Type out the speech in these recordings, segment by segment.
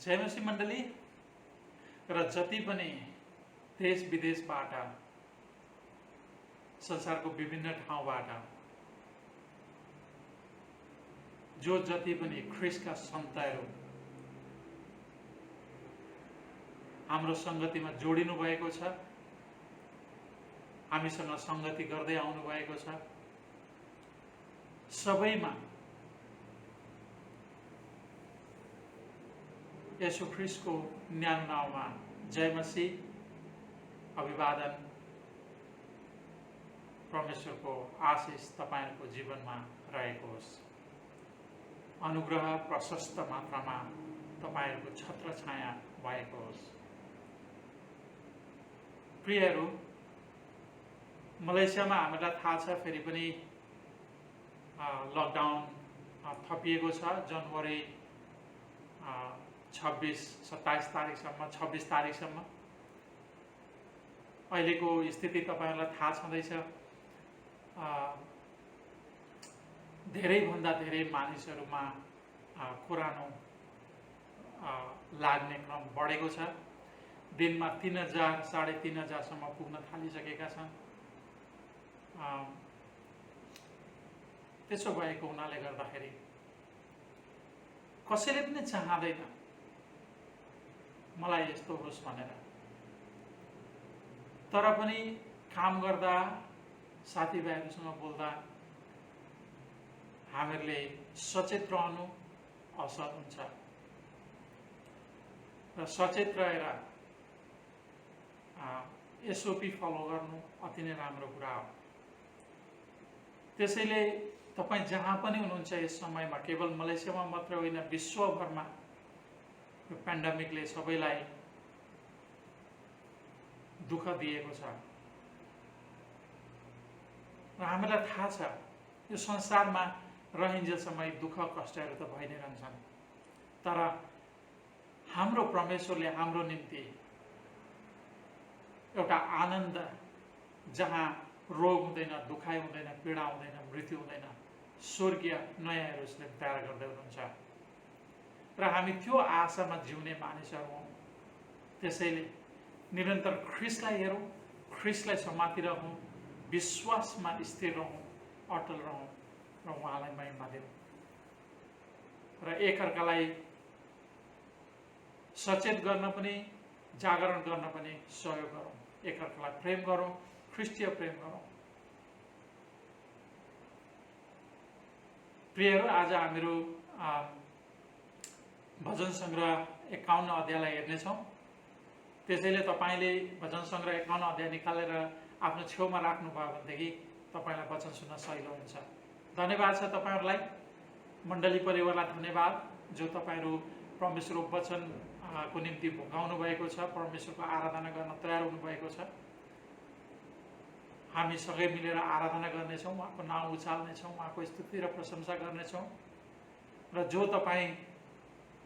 जयमसी मण्डली र जति पनि देश विदेशबाट संसारको विभिन्न ठाउँबाट जो जति पनि ख्रिस्टका सन्तहरू हाम्रो संगतिमा जोडिनु भएको छ, हामीसँग संगति गर्दै आउनु भएको छ, सबैमा येशू ख्रिस्टको न्यानो नाउँमा जय मसीह, अभिवादन, परमेश्वरको आशिष तपाईहरुको जीवनमा रहेको होस्। अनुग्रह प्रशस्त मात्रामा तपाईहरुको छत्र छाया भएको होस्। प्रियहरू, मलेसियामा हामीलाई थाहा छ फेरि पनि लकडाउन थपिएको छ। जनवरी 26-27 तारिकसम्म, 26 तारिकसम्म। अहिलेको स्थिति तपाईहरुलाई थाहा छँदैछ। धेरैभन्दा धेरै मानिसहरुमा कोरोना लाग्ने क्रम बढेको छ। दिनमा 3000, 3500 सम्म पुग्न थालिसकेका छन्। त्यसो भएको हुनाले गर्दाखेरि कसैले पनि चाहदैन मलाई यस्तो होस् भनेर। तर पनि काम गर्दा, साथीभाइहरुसँग बोल्दा हामीहरूले सचेत रहनु असर हुन्छ र सचेत रहेर एसओपी फलो गर्नु अति नै राम्रो कुरा हो। त्यसैले तपाई जहाँ पनि हुनुहुन्छ यस समयमा, केवल मलेसियामा मात्र होइन विश्वभरमा यो पेन्डेमिकले सबैलाई दुःख दिएको छ र हामीलाई थाहा छ यो संसारमा रहन्जेलसम्म दुःख कष्टहरू त भइ नै रहन्छन्। तर हाम्रो परमेश्वरले हाम्रो निम्ति एउटा आनन्द, जहाँ रोग हुँदैन, दुखाइ हुँदैन, पीडा हुँदैन, मृत्यु हुँदैन, स्वर्गीय नयाँ उसले तयार गर्दै हुनुहुन्छ र हामी त्यो आशामा जिउने मानिसहरू हौं। त्यसैले निरन्तर ख्रिस्टलाई हेरौं, ख्रिस्टलाई समातिरहौं, विश्वासमा स्थिर रहौं, अटल रहौं र उहाँलाई महिमा दिउँ र एकअर्कालाई सचेत गर्न पनि, जागरण गर्न पनि सहयोग गरौं। एकअर्कालाई प्रेम गरौं, ख्रिस्टीय प्रेम गरौं। प्रियहरू, आज हामीहरू भजन संग्रह 51 अध्यायलाई हेर्नेछौं। त्यसैले तपाईले भजन संग्रह 51 अध्याय निकालेर आफ्नो छेउमा राख्नुभयो भनेदेखि तपाईलाई वचन सुन्न सजिलो हुन्छ। धन्यवाद छ तपाईहरुलाई, मण्डली परिवारलाई धन्यवाद जो तपाईहरु परमेश्वरको वचनको निम्ति भोकाउनु भएको छ, परमेश्वरको आराधना गर्न तयार हुनु भएको छ। हामी सँगै मिलेर आराधना गर्नेछौं, उहाँको नाम उचाल्नेछौं, उहाँको स्तुति र प्रशंसा गर्नेछौं र जो तपाई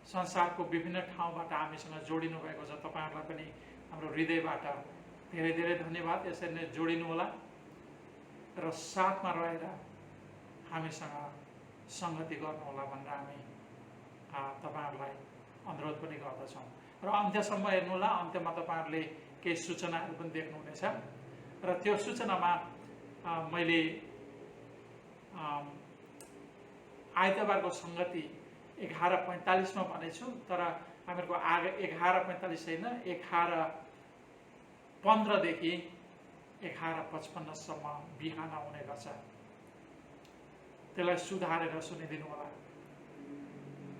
संसारको विभिन्न ठाउँबाट हामीसँग जोडिनु भएको छ तपाईहरुलाई पनि हाम्रो हृदयबाट धेरै धेरै धन्यवाद। यसरी नै जोडिनु होला र साथमा रहेर हामीसँग संगति गर्नु होला भनेर हामी तपाईहरुलाई अनुरोध पनि गर्दछौं र अन्त्यसम्म हेर्नु होला। अन्त्यमा तपाईहरुले केही सूचनाहरू पनि देख्नुहुनेछ र त्यो सूचनामा मैले आइतबारको संगति 11:45 मा भनेछु, तर हामीहरुको 11:45 हैन, 11:15 देखि 11:55 सम्म बिहान हुने गर्छ। त्यसलाई सुधारेर सुनिदिनु होला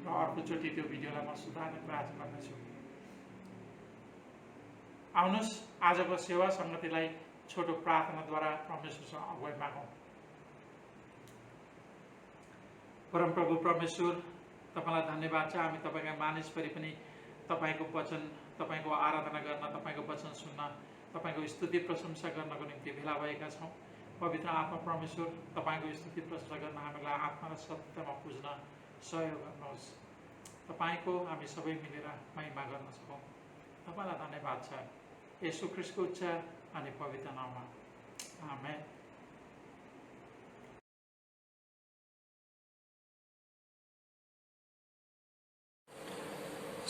र अर्कोचोटि त्यो भिडियोलाई म सुधार्ने प्रयास गर्नेछु। आउनुहोस् आजको सेवा संगतिलाई छोटो प्रार्थनाद्वारा परमेश्वरसँग अगुवाई मागौं। परमप्रभु परमेश्वर, तपाईलाई धन्यवाद छ। हामी तपाईका मानिस परि पनि तपाईको वचन, तपाईको आराधना गर्न, तपाईको वचन सुन्न, तपाईको स्तुति प्रशंसा गर्नको निम्ति भेला भएका छौं। पवित्र आत्मा परमेश्वर, तपाईको स्तुति प्रशंसा गर्न हामीलाई आत्मा र सत्यमा पुज्न सहयोग गर्नुहोस्। तपाईको हामी सबै मिलेर महिमा गर्न सकौं। तपाईलाई धन्यवाद छ। येशू ख्रिस्टको उच्च अनि पवित्र नाममा आमेन।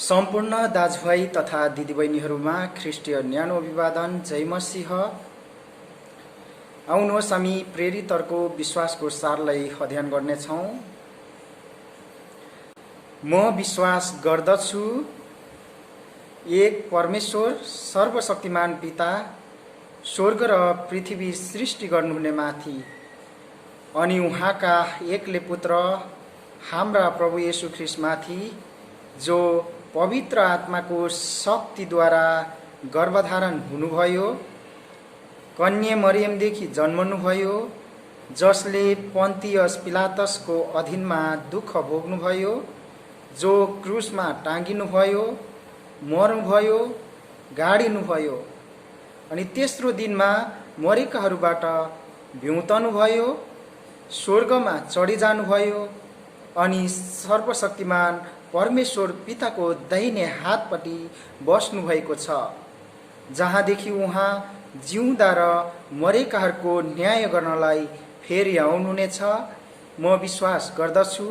सम्पूर्ण दाजुभाइ तथा दिदीबहिनीहरूमा ख्रिस्टीय न्यानो अभिवादन। जय मसीह। आउनुहोस् हामी प्रेरितहरूको विश्वासको सारलाई अध्ययन गर्नेछौँ। म विश्वास गर्दछु एक परमेश्वर सर्वशक्तिमान पिता, स्वर्ग र पृथ्वी सृष्टि गर्नुहुने माथि, अनि उहाँका एकले पुत्र हाम्रा प्रभु येशू ख्रीष्टमाथि, जो पवित्र आत्माको शक्तिद्वारा गर्भधारण हुनुभयो, कन्या मरियमदेखि जन्मनुभयो, जसले पन्तियस पिलातसको अधीनमा दुःख भोग्नुभयो, जो क्रुसमा टाँगिनुभयो, मर्नुभयो, गाडिनुभयो, अनि तेस्रो दिनमा मरेकाहरूबाट भ्युतनुभयो, स्वर्गमा चढिजानुभयो, अनि सर्वशक्तिमान परमेश्वर पिताको दाहिने हातपट्टि बस्नुभएको छ, जहाँदेखि उहाँ जिउँदा र मरेकाहरूको न्याय गर्नलाई फेरि आउनुहुनेछ। म विश्वास गर्दछु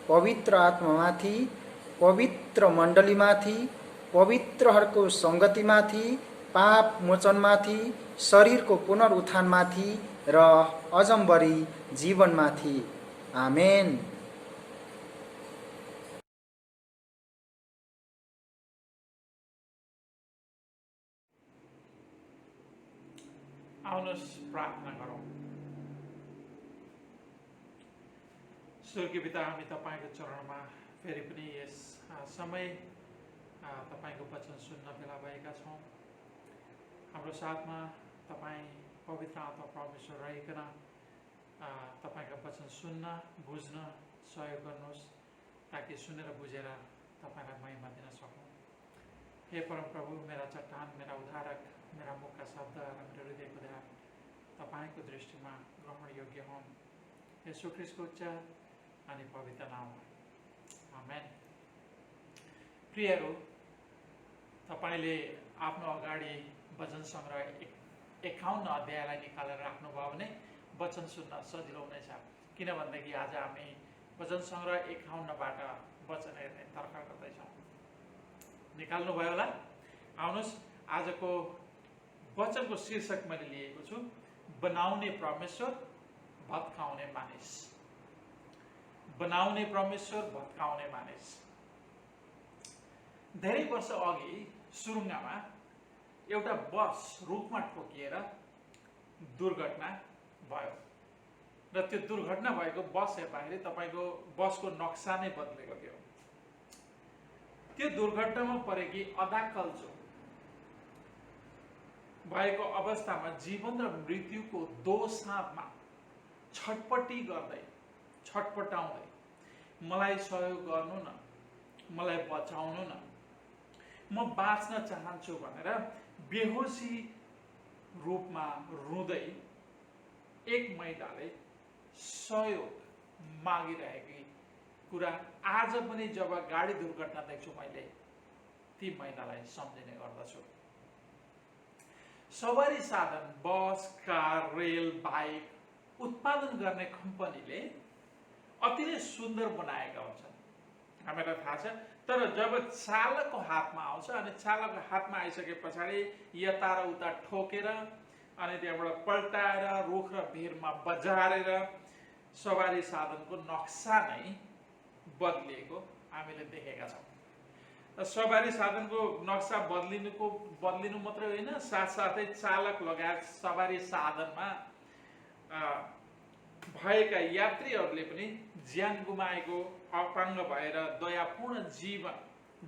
पवित्र आत्मामाथि, पवित्र मण्डलीमाथि, पवित्रहरूको सङ्गतिमाथि, पाप मोचनमाथि, शरीरको पुनरुत्थानमाथि र अजम्बरी जीवनमाथि। आमेन। आउनुहोस् प्रार्थना गरौँ। स्वर्गीय पिता, हामी तपाईँको चरणमा फेरि पनि यस समय तपाईँको वचन सुन्न भेला भएका छौँ। हाम्रो साथमा तपाईँ पवित्र आत्मा परमेश्वर रहिकन तपाईँका वचन सुन्न, बुझ्न सहयोग गर्नुहोस्, ताकि सुनेर बुझेर तपाईँलाई महिमा दिन सकौँ। हे परम प्रभु, मेरा चट्टान, मेरा उद्धारक, मेरा मुखका शब्द र मेरो हृदयको ध्यान तपाईँको दृष्टिमा ग्रहण योग्य हुन्। येशू ख्रीष्टको उच्च अनि पवित्र नाममा आमेन। प्रियहरू, तपाईँले आफ्नो अगाडि वचन सङ्ग्रह 51 अध्यायलाई निकालेर राख्नुभयो भने वचन सुन्न सजिलो हुनेछ। किनभनेदेखि आज हामी वचन सङ्ग्रह 51बाट वचन हेर्ने तर्खर गर्दैछौँ। निकाल्नुभयो होला? आउनुहोस्, आजको वचनको शीर्षक मैले लिएको छु, बनाउने परमेश्वर, भत्काउने मानिस। बनाउने परमेश्वर, भत्काउने मानिस। धेरै वर्ष अघि सुरुङ्गामा एउटा बस रुखमा ठोकिएर दुर्घटना भयो र त्यो दुर्घटना भएको बस हेर्दाखेरि तपाईँको बसको नक्सा नै बदलेको थियो। त्यो दुर्घटनामा परेकी अदाकल्चो भएको अवस्थामा जीवन र मृत्युको दोसाँधमा छटपटाउँदै मलाई सहयोग गर्नु न, मलाई बचाउनु न, म बाँच्न चाहन्छु भनेर बेहोसी रूपमा रुँदै एक महिलाले सहयोग मागिरहेकी कुरा आज पनि जब गाडी दुर्घटना देख्छु मैले ती महिलालाई सम्झिने गर्दछु। सवारी साधन, बस, कार, रेल, बाइक उत्पादन गर्ने कम्पनीले अति नै सुन्दर बनाएका हुन्छन्, हामीलाई थाहा छ। तर जब चालकको हातमा आउँछ अनि चालकको हातमा आइसके पछाडि यता र उता ठोकेर अनि त्यहाँबाट पल्टाएर रुख र भिरमा बजारेर सवारी साधनको नक्सा नै बदलिएको हामीले देखेका छौँ। सवारी साधनको नक्सा बदलिनु मात्रै होइन, साथसाथै चालक लगायत सवारी साधनमा भएका यात्रीहरूले पनि ज्यान गुमाएको, अपाङ्ग भएर दयापूर्ण जीवन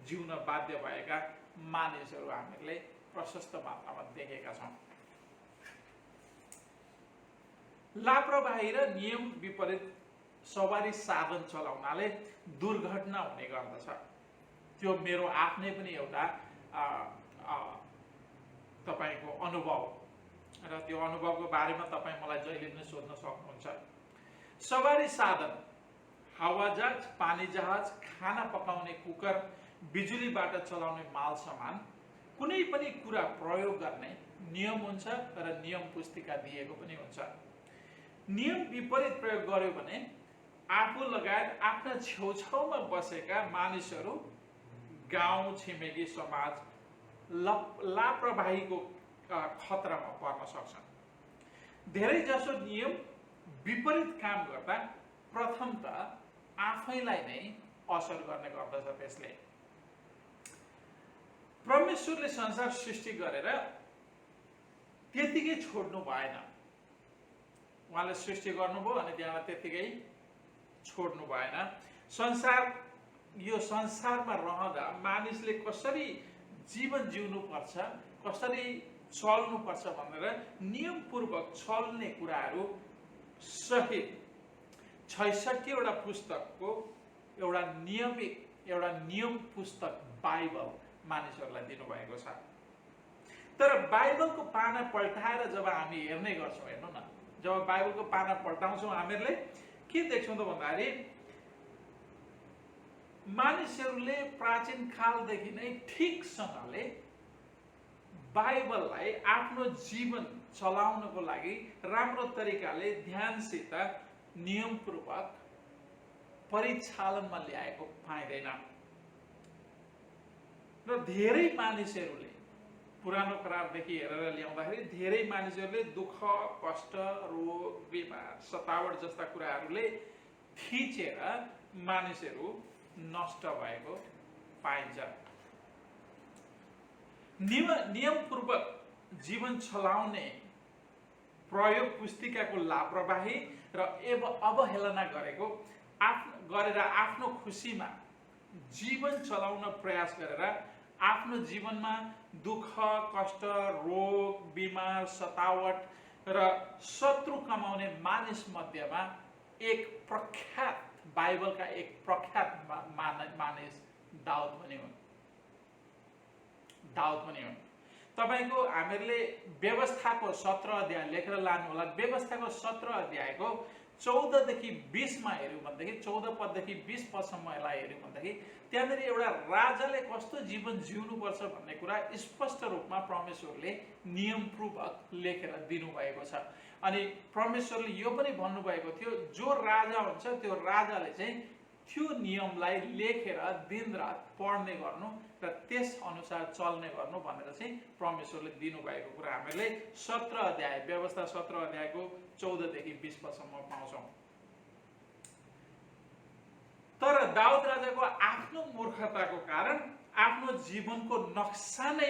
जिउन बाध्य भएका मानिसहरू हामीले प्रशस्त मात्रामा देखेका छौँ। लापरवाही र नियम विपरीत सवारी साधन चलाउनाले दुर्घटना हुने गर्दछ। त्यो मेरो आफ्नै पनि एउटा तपाईँको अनुभव र त्यो अनुभवको बारेमा तपाईँ मलाई जहिले पनि सोध्न सक्नुहुन्छ। सवारी साधन, हावाजहाज, पानी जहाज, खाना पकाउने कुकर, बिजुलीबाट चलाउने माल सामान, कुनै पनि कुरा प्रयोग गर्ने नियम हुन्छ र नियम पुस्तिका दिएको पनि हुन्छ। नियम विपरीत प्रयोग गर्यो भने आफू लगायत आफ्ना छेउछाउमा बसेका मानिसहरू गाउँ छिमेकी समाज लापरवाहीको खतरामा पर्न सक्छन्। धेरै जसो नियम विपरीत काम गर्दा प्रथम त आफैलाई नै असर गर्ने गर्दछ। त्यसले परमेश्वरले संसार सृष्टि गरेर त्यतिकै छोड्नु भएन। उहाँले सृष्टि गर्नुभयो अनि त्यहाँलाई त्यतिकै छोड्नु भएन। यो संसारमा रहँदा मानिसले कसरी जीवन जिउनु पर्छ, कसरी चल्नु पर्छ भनेर नियमपूर्वक चल्ने कुराहरू सहित 66 वटा पुस्तकको एउटा नियम पुस्तक बाइबल मानिसहरूलाई दिनुभएको छ। तर बाइबलको पाना पल्टाएर जब हामी हेर्ने गर्छौँ, हेर्नु न, जब बाइबलको पाना पल्टाउँछौँ हामीहरूले के देख्छौँ त भन्दाखेरि मानिसहरूले प्राचीन कालदेखि नै ठिकसँगले बाइबललाई आफ्नो जीवन चलाउनको लागि राम्रो तरिकाले ध्यानसित नियमपूर्वक परिचालनमा ल्याएको पाइँदैन। र धेरै मानिसहरूले पुरानो करारदेखि हेरेर ल्याउँदाखेरि धेरै मानिसहरूले दुःख, कष्ट, रोग, बिमार, सतावट जस्ता कुराहरूले थिचेर मानिसहरू नष्ट भएको पाइन्छ। नियमपूर्वक जीवन चलाउने प्रयोग पुस्तिकाको लापरवाही र अवहेलना गरेर आफ्नो खुसीमा जीवन चलाउन प्रयास गरेर आफ्नो जीवनमा दुःख, कष्ट, रोग, बिमार, सतावट र शत्रु कमाउने मानिस मध्येमा एक प्रख्यात, बाइबलका एक प्रख्यात मानिस दाउद पनि हुन्। तपाईको हामीहरूले व्यवस्थाको 17 अध्याय लेखेर लानु होला। व्यवस्थाको 17 अध्यायको 14 देखि 20 मा हेर्यौँ भनेदेखि 14 पददेखि 20 पदसम्मलाई हेर्यौँ भनेदेखि त्यहाँनिर एउटा राजाले कस्तो जीवन जिउनुपर्छ भन्ने कुरा स्पष्ट रूपमा परमेश्वरले नियमपूर्वक लेखेर दिनुभएको छ। अनि परमेश्वरले यो पनि भन्नुभएको थियो, जो राजा हुन्छ त्यो राजाले चाहिँ त्यो नियमलाई लेखेर दिनरात पढ्ने गर्नु र त्यस अनुसार चल्ने गर्नु भनेर चाहिँ परमेश्वरले दिनुभएको कुरा हामीले 17 अध्याय, व्यवस्था 17 अध्यायको 14 देखि 20 पदसम्म पाउँछौँ। तर दाउद राजाको आफ्नो मूर्खताको कारण आफ्नो जीवनको नक्सा नै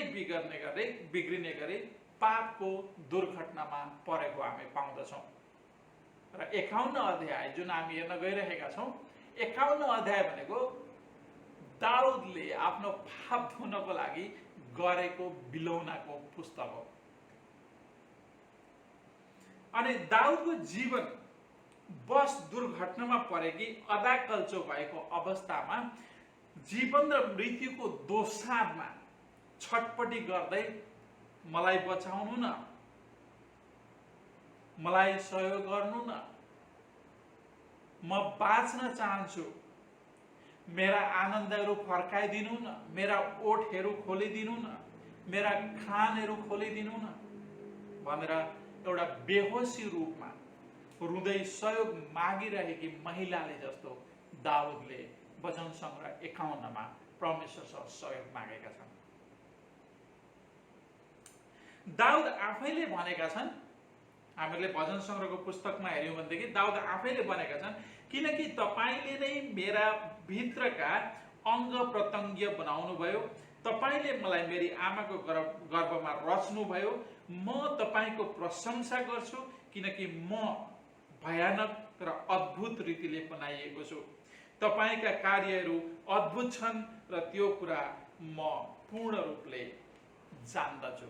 बिग्रिने गरी पापको दुर्घटनामा परेको हामी पाउँदछौँ। र 51 अध्याय जुन हामी हेर्न गइरहेका छौँ, 51 अध्याय भनेको दाउदले आफ्नो पाप धुनको लागि गरेको बिलौनाको पुस्तक हो। अनि दाउदको जीवन बस दुर्घटनामा परेकी अदाकल्चो भएको अवस्थामा जीवन र मृत्युको दोसाँधमा छटपटी गर्दै मलाई बचाउनु न, मलाई सहयोग गर्नु न, म बाँच्न चाहन्छु, मेरा आनन्दहरू फर्काइदिनु न, मेरा ओठहरू खोलिदिनु न, मेरा कानहरू खोलिदिनु न भनेर एउटा बेहोसी रूपमा रुँदै सहयोग मागिरहेकी महिलाले जस्तो दाउदले वचन संग्रह 51 मा परमेश्वरसँग सहयोग मागेका छन्। दाउद आफैले भनेका छन्, हामीले भजन संग्रहको पुस्तकमा हेर्यौँ भनेदेखि दाउद आफैले भनेका छन्, किनकि तपाईले नै मेरा भित्रका अङ्ग प्रत्यङ्ग बनाउनु भयो, तपाईले मलाई मेरी आमाको गर्भमा रच्नु भयो, म तपाईको प्रशंसा गर्छु किनकि म भयानक र अद्भुत रीतिले बनाइएको छु। तपाईका कार्यहरू अद्भुत छन् र त्यो कुरा म पूर्ण रूपले जान्दछु।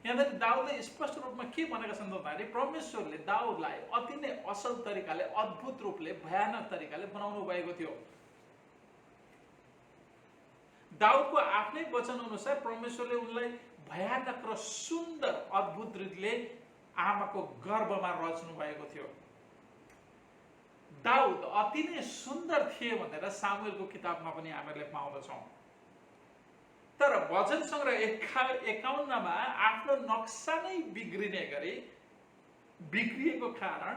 यहाँनिर दाउदले स्पष्ट रूपमा के भनेका छन् भन्दाखेरि परमेश्वरले दाउदलाई अति नै असल तरिकाले, अद्भुत रूपले, भयानक तरिकाले बनाउनु भएको थियो। दाउदको आफ्नै वचन अनुसार परमेश्वरले उनलाई भयानक र सुन्दर अद्भुत रीतिले आमाको गर्भमा रच्नु भएको थियो। दाउद अति नै सुन्दर थिए भनेर सामुएलको किताबमा पनि हामीले पाउँदछौँ। तर भजन संग्रह 51 मा आफ्नो नक्सा नै बिग्रिने गरी बिग्रिएको कारण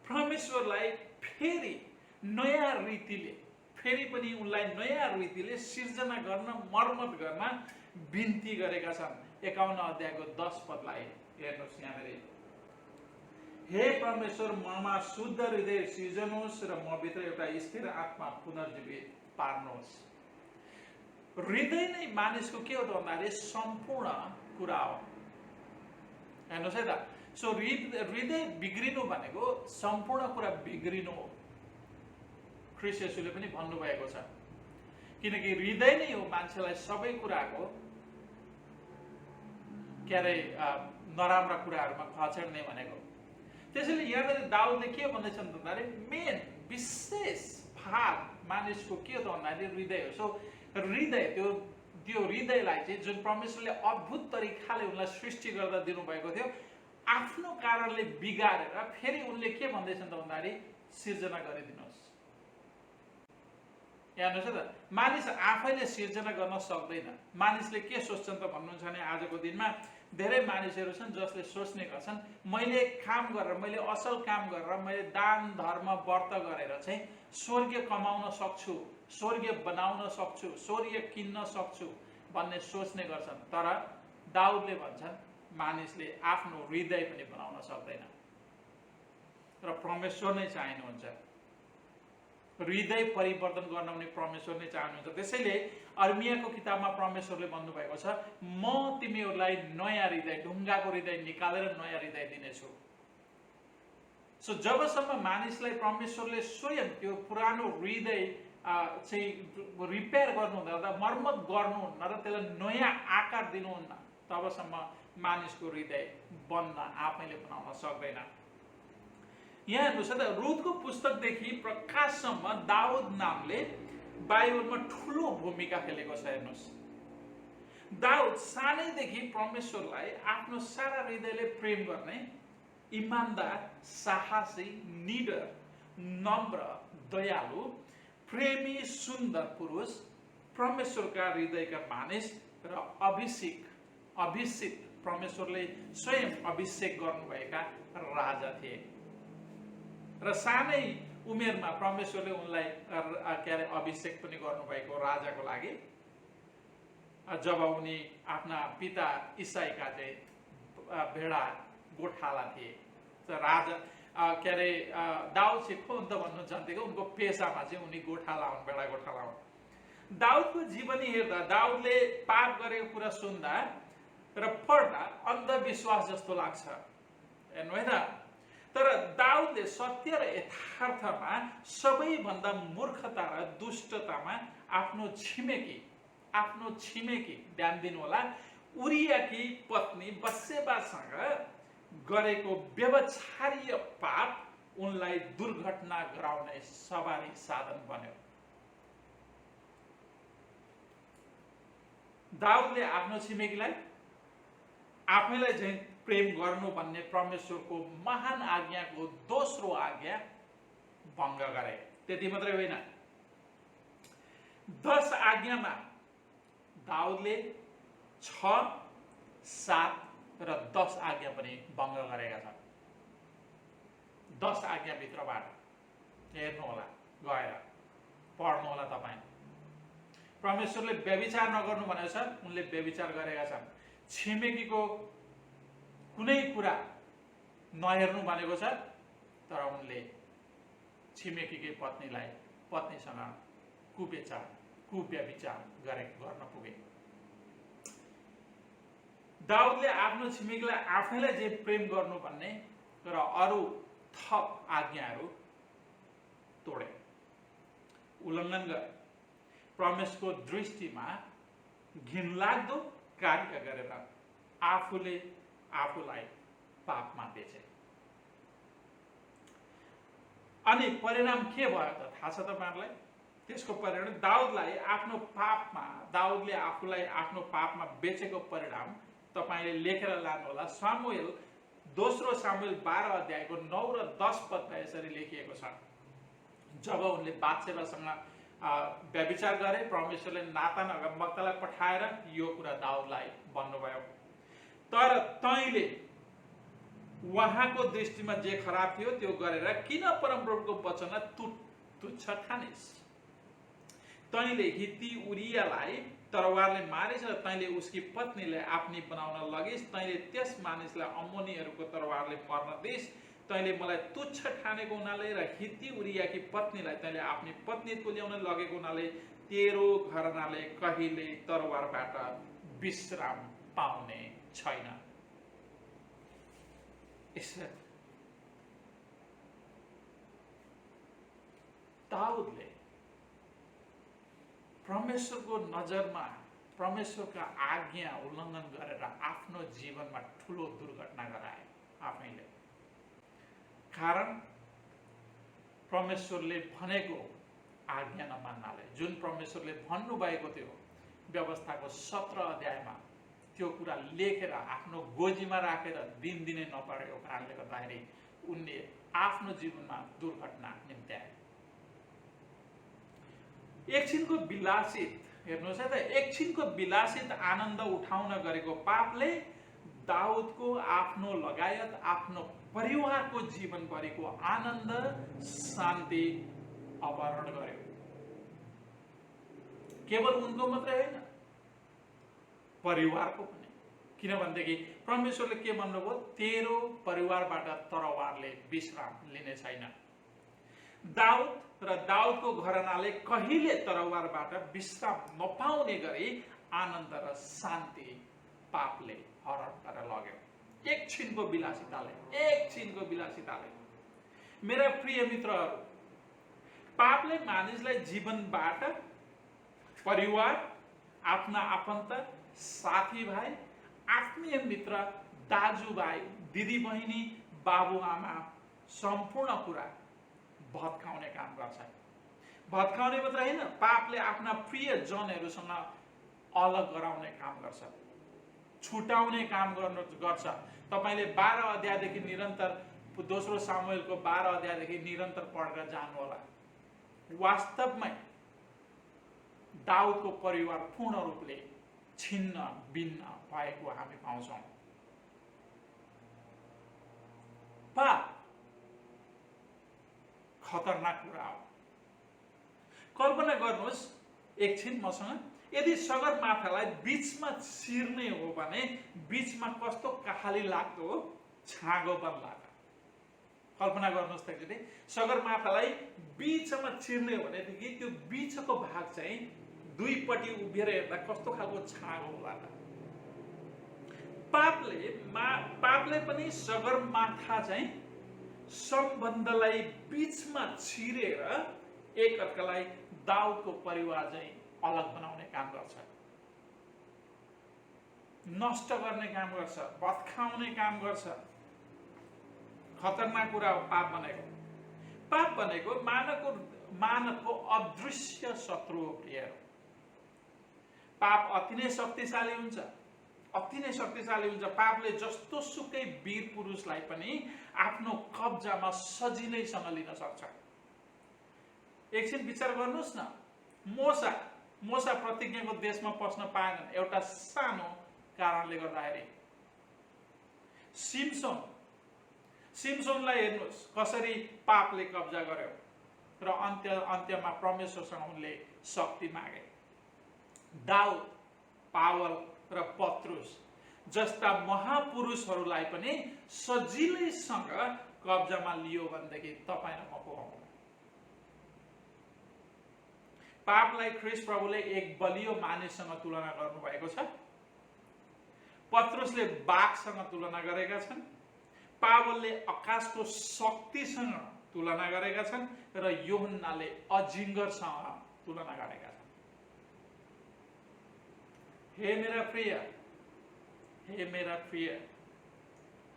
परमेश्वरलाई फेरि नयाँ रीतिले फेरि पनि उनलाई नयाँ रीतिले सिर्जना गर्न, मर्मत गर्न बिन्ती गरेका छन्। 51 अध्यायको 10 पदलाई हेर्नुहोस् यहाँनिर। हे परमेश्वर, ममा शुद्ध हृदय सिर्जनुहोस् र म भित्र एउटा स्थिर आत्मा पुनर्जीवित पार्नुहोस्। हृदय नै मानिसको के हो त भन्दाखेरि सम्पूर्ण कुरा हो। हेर्नुहोस् है त। सो हृदय बिग्रिनु भनेको सम्पूर्ण कुरा बिग्रिनु हो। ख्रीष्ट येशूले पनि भन्नुभएको छ, किनकि हृदय नै हो मान्छेलाई सबै कुराको नराम्रा कुराहरूमा खचेड्ने भनेको। त्यसैले यहाँनिर दाउदले के भन्दैछन् भन्दाखेरि मेन विशेष भाग मानिसको के हो त भन्दाखेरि हृदय हो। सो हृदय त्यो हृदयलाई चाहिँ जुन परमेश्वरले अद्भुत तरिकाले उनलाई सृष्टि गर्दा दिनुभएको थियो, आफ्नो कारणले बिगारेर फेरि उनले के भन्दैछन् त भन्दाखेरि सिर्जना गरिदिनुहोस्। हेर्नुहोस् है त। मानिस आफैले सिर्जना गर्न सक्दैन। मानिसले के सोच्छन् त भन्नुहुन्छ भने आजको दिनमा धेरै मानिसहरू छन् जसले सोच्ने गर्छन् मैले काम गरेर, मैले असल काम गरेर, मैले दान धर्म व्रत गरेर चाहिँ स्वर्ग कमाउन सक्छु, स्वर्ग बनाउन सक्छु, स्वर्ग किन्न सक्छु भन्ने सोच्ने गर्छन्। तर दाउदले भन्छन् मानिसले आफ्नो हृदय पनि बनाउन सक्दैन र परमेश्वर नै चाहिनुहुन्छ। हृदय परिवर्तन गर्न पनि परमेश्वर नै चाहनुहुन्छ। त्यसैले अर्मियाको किताबमा परमेश्वरले भन्नुभएको छ, म तिमीहरूलाई नयाँ हृदय, ढुङ्गाको हृदय निकालेर नयाँ हृदय दिनेछु। सो जबसम्म मानिसलाई परमेश्वरले स्वयं त्यो पुरानो हृदय चाहिँ रिपेयर गर्नुहुन्न, मर्मत गर्नुहुन्न र त्यसलाई नयाँ आकार दिनुहुन्न, तबसम्म मानिसको हृदय बन्न आफैले बनाउन सक्दैन। यहाँ हेर्नुहोस् है त। रुथको पुस्तकदेखि प्रकाशसम्म दाउद नामले बाइबलमा ठुलो भूमिका खेलेको छ। हेर्नुहोस्, दाउद सानैदेखि परमेश्वरलाई आफ्नो सारा हृदयले प्रेम गर्ने, इमान्दार, साहसी, निडर, नम्र, दयालु, प्रेमी, सुन्दर पुरुष, परमेश्वरका हृदयका मानिस र अभिषिक्त परमेश्वरले स्वयं अभिषेक गर्नुभएका राजा थिए। र सानै उमेरमा परमेश्वरले उनलाई अभिषेक पनि गर्नुभएको राजाको लागि, जब उनी आफ्ना पिता इसाईका चाहिँ भेडा गोठाला थिए। राजा दाउद चाहिँ को त भन्नु जान्थेको, उनको पेसामा चाहिँ उनी गोठाला हुन्, भेडा गोठाला हुन्। दाउदको जीवनी हेर्दा दाउदले पाप गरेको कुरा सुन्दा र पढ्दा अन्धविश्वास जस्तो लाग्छ। हेर्नु है त। तर दाउदले सत्य र यथार्थमा सबैभन्दा मूर्खता र दुष्टतामा आफ्नो छिमेकी ध्यान दिनु होला, उरियाकी पत्नी बत्सेबासँग गरेको व्यभिचारीय पाप उनलाई दुर्घटना गराउने सवारी साधन बन्यो। दाउदले आफ्नो छिमेकीलाई आफैलाई चाहिँ प्रेम गर्नु भन्ने परमेश्वरको महान आज्ञाको दोस्रो आज्ञा भङ्ग गरे। त्यति मात्रै होइन, 10 आज्ञामा दाउदले 6, 7 र 10 आज्ञा पनि भङ्ग गरेका छन्। 10 आज्ञाभित्रबाट हेर्नु होला, गएर पढ्नु होला तपाईँ। परमेश्वरले व्यभिचार नगर्नु भनेको छ, उनले व्यभिचार गरेका छन्। छिमेकीको कुनै कुरा नहेर्नु भनेको छ, तर उनले छिमेकीकै पत्नीसँग कुव्यभिचार गर्न पुगे। दाउदले आफ्नो छिमेकीलाई आफैलाई जे प्रेम गर्नु भन्ने र अरू थप आज्ञाहरू तोडे, उल्लङ्घन गरे। परमेश्वरको दृष्टिमा घिनलाग्दो कार्य गरेर आफूलाई पापमा बेचे। अनि परिणाम के भयो त थाहा छ तपाईहरुलाई? त्यसको परिणाम दाउदले आफूलाई आफ्नो पापमा बेचेको परिणाम तपाईले लेखेर लानु होला। दोस्रो सामुएल 12 अध्यायको 9 र 10 पदमा यसरी लेखिएको छ। जब उनले बात्सेबासँग व्यभिचार गरे, परमेश्वरले नातान अगमवक्तालाई पठाएर यो कुरा दाउदलाई भन्नुभयो, तर तैले उहाँको दृष्टिमा जे खराब थियो त्यो गरेर किन परमप्रभुको वचनलाई तुच्छ ठानिस्? तैँले हित्ती उरियालाई तरवारले मारिस र तैँले उसकी पत्नीलाई आफ्नी बनाउन लगिस्, तैँले त्यस मानिसलाई अम्मोनीहरूको तरवारले मर्न दिइस्, तैँले मलाई तुच्छ ठानेको हुनाले र हित्ती उरियाकी पत्नीलाई तैँले आफ्नी पत्नी तुल्याउन लगेको हुनाले तेरो घरनाले कहिले तरवारबाट विश्राम पाउने छैन। दाउदले परमेश्वरको नजरमा परमेश्वरका आज्ञा उल्लङ्घन गरेर आफ्नो जीवनमा ठुलो दुर्घटना गराए आफैले। कारण परमेश्वरले भनेको आज्ञा नमान्नाले, जुन परमेश्वरले भन्नुभएको थियो व्यवस्थाको 17 अध्यायमा त्यो कुरा लेखेर आफ्नो गोजीमा राखेर दिनदिनै नपढेको कारणले गर्दाखेरि उनले आफ्नो जीवनमा दुर्घटना निम्त्याए। एकछिनको विलासित, हेर्नुहोस् है त, एकछिनको विलासित आनन्द उठाउन गरेको पापले दाउदको आफ्नो लगायत आफ्नो परिवारको जीवनभरिको आनन्द शान्ति अपहरण गर्यो। केवल उनको मात्रै होइन, परिवारको पनि। किनभनेदेखि परमेश्वरले के भन्नुभयो, तेरो परिवारबाट तरवारले विश्राम लिने छैन। दाउद र दाउदको घरानाले कहिले तरवारबाट विश्राम नपाउने गरी आनन्द र शान्ति पापले हरण गरेर लग्यो। एकछिनको विलासिताले। मेरा प्रिय मित्रहरू, पापले मानिसलाई जीवनबाट, परिवार, आफ्ना आफन्त, साथीभाइ, आत्मीय मित्र, दाजुभाइ, दिदी बहिनी, बाबुआमा, सम्पूर्ण कुरा भत्काउने काम गर्छ। भत्काउने मात्र होइन, पापले आफ्ना प्रिय जनहरूसँग अलग गराउने काम गर्छ, छुटाउने काम गर्छ। तपाईले 12 अध्यायदेखि निरन्तर, दोस्रो सामुएलको 12 अध्यायदेखि निरन्तर पढेर जानु होला। वास्तवमै दाउदको परिवार पूर्ण रूपले छिन्न भिन्न भएको हामी पाउँछौँ। पाप खतरनाक कुरा हो। कल्पना गर्नुहोस् एकछिन मसँग, यदि सगरमाथालाई बीचमा चिर्ने हो भने बीचमा कस्तो कहाली लाग्दो छाँगो बन्ला। कल्पना गर्नुहोस् त, एकचोटि सगरमाथालाई बीचमा चिर्ने हो भनेदेखि त्यो बीचको भाग चाहिँ दुईपट्टि उभिएर हेर्दा कस्तो खालको छाँगो होला त। पापले पनि सगरमाथा चाहिँ सम्बन्धलाई बीचमा चिरेर एकअर्कालाई, दाउदको परिवार चाहिँ अलग बनाउने काम गर्छ, नष्ट गर्ने काम गर्छ, भत्काउने काम गर्छ। खतरनाक कुरा हो पाप भनेको। पाप भनेको मानवको अदृश्य शत्रु हो प्रियहरू। पाप अति नै शक्तिशाली हुन्छ। पापले जस्तो सुकै वीर पुरुषलाई पनि आफ्नो कब्जामा सजिलैसँग लिन सक्छ। एकछिन विचार गर्नुहोस् न, मोसा प्रतिज्ञाको देशमा पस्न पाएनन् एउटा सानो कारणले गर्दाखेरि। सिम्सोनलाई हेर्नुहोस् कसरी पापले कब्जा गर्यो र अन्त्यमा परमेश्वरसँग उनले शक्ति मागे। दाउद, पावल र पत्रुस जस्ता महापुरुषहरूलाई पनि सजिलैसँग कब्जामा लियो भनेदेखि तपाईँ र म को हौँ। पापलाई ख्रीष्ट प्रभुले एक बलियो मानिससँग तुलना गर्नुभएको छ। पत्रुसले बाघसँग तुलना गरेका छन्। पावलले आकाशको शक्तिसँग तुलना गरेका छन् र यूहन्नाले अजिङ्गरसँग तुलना गरेका छन्। हे मेरा प्रिय,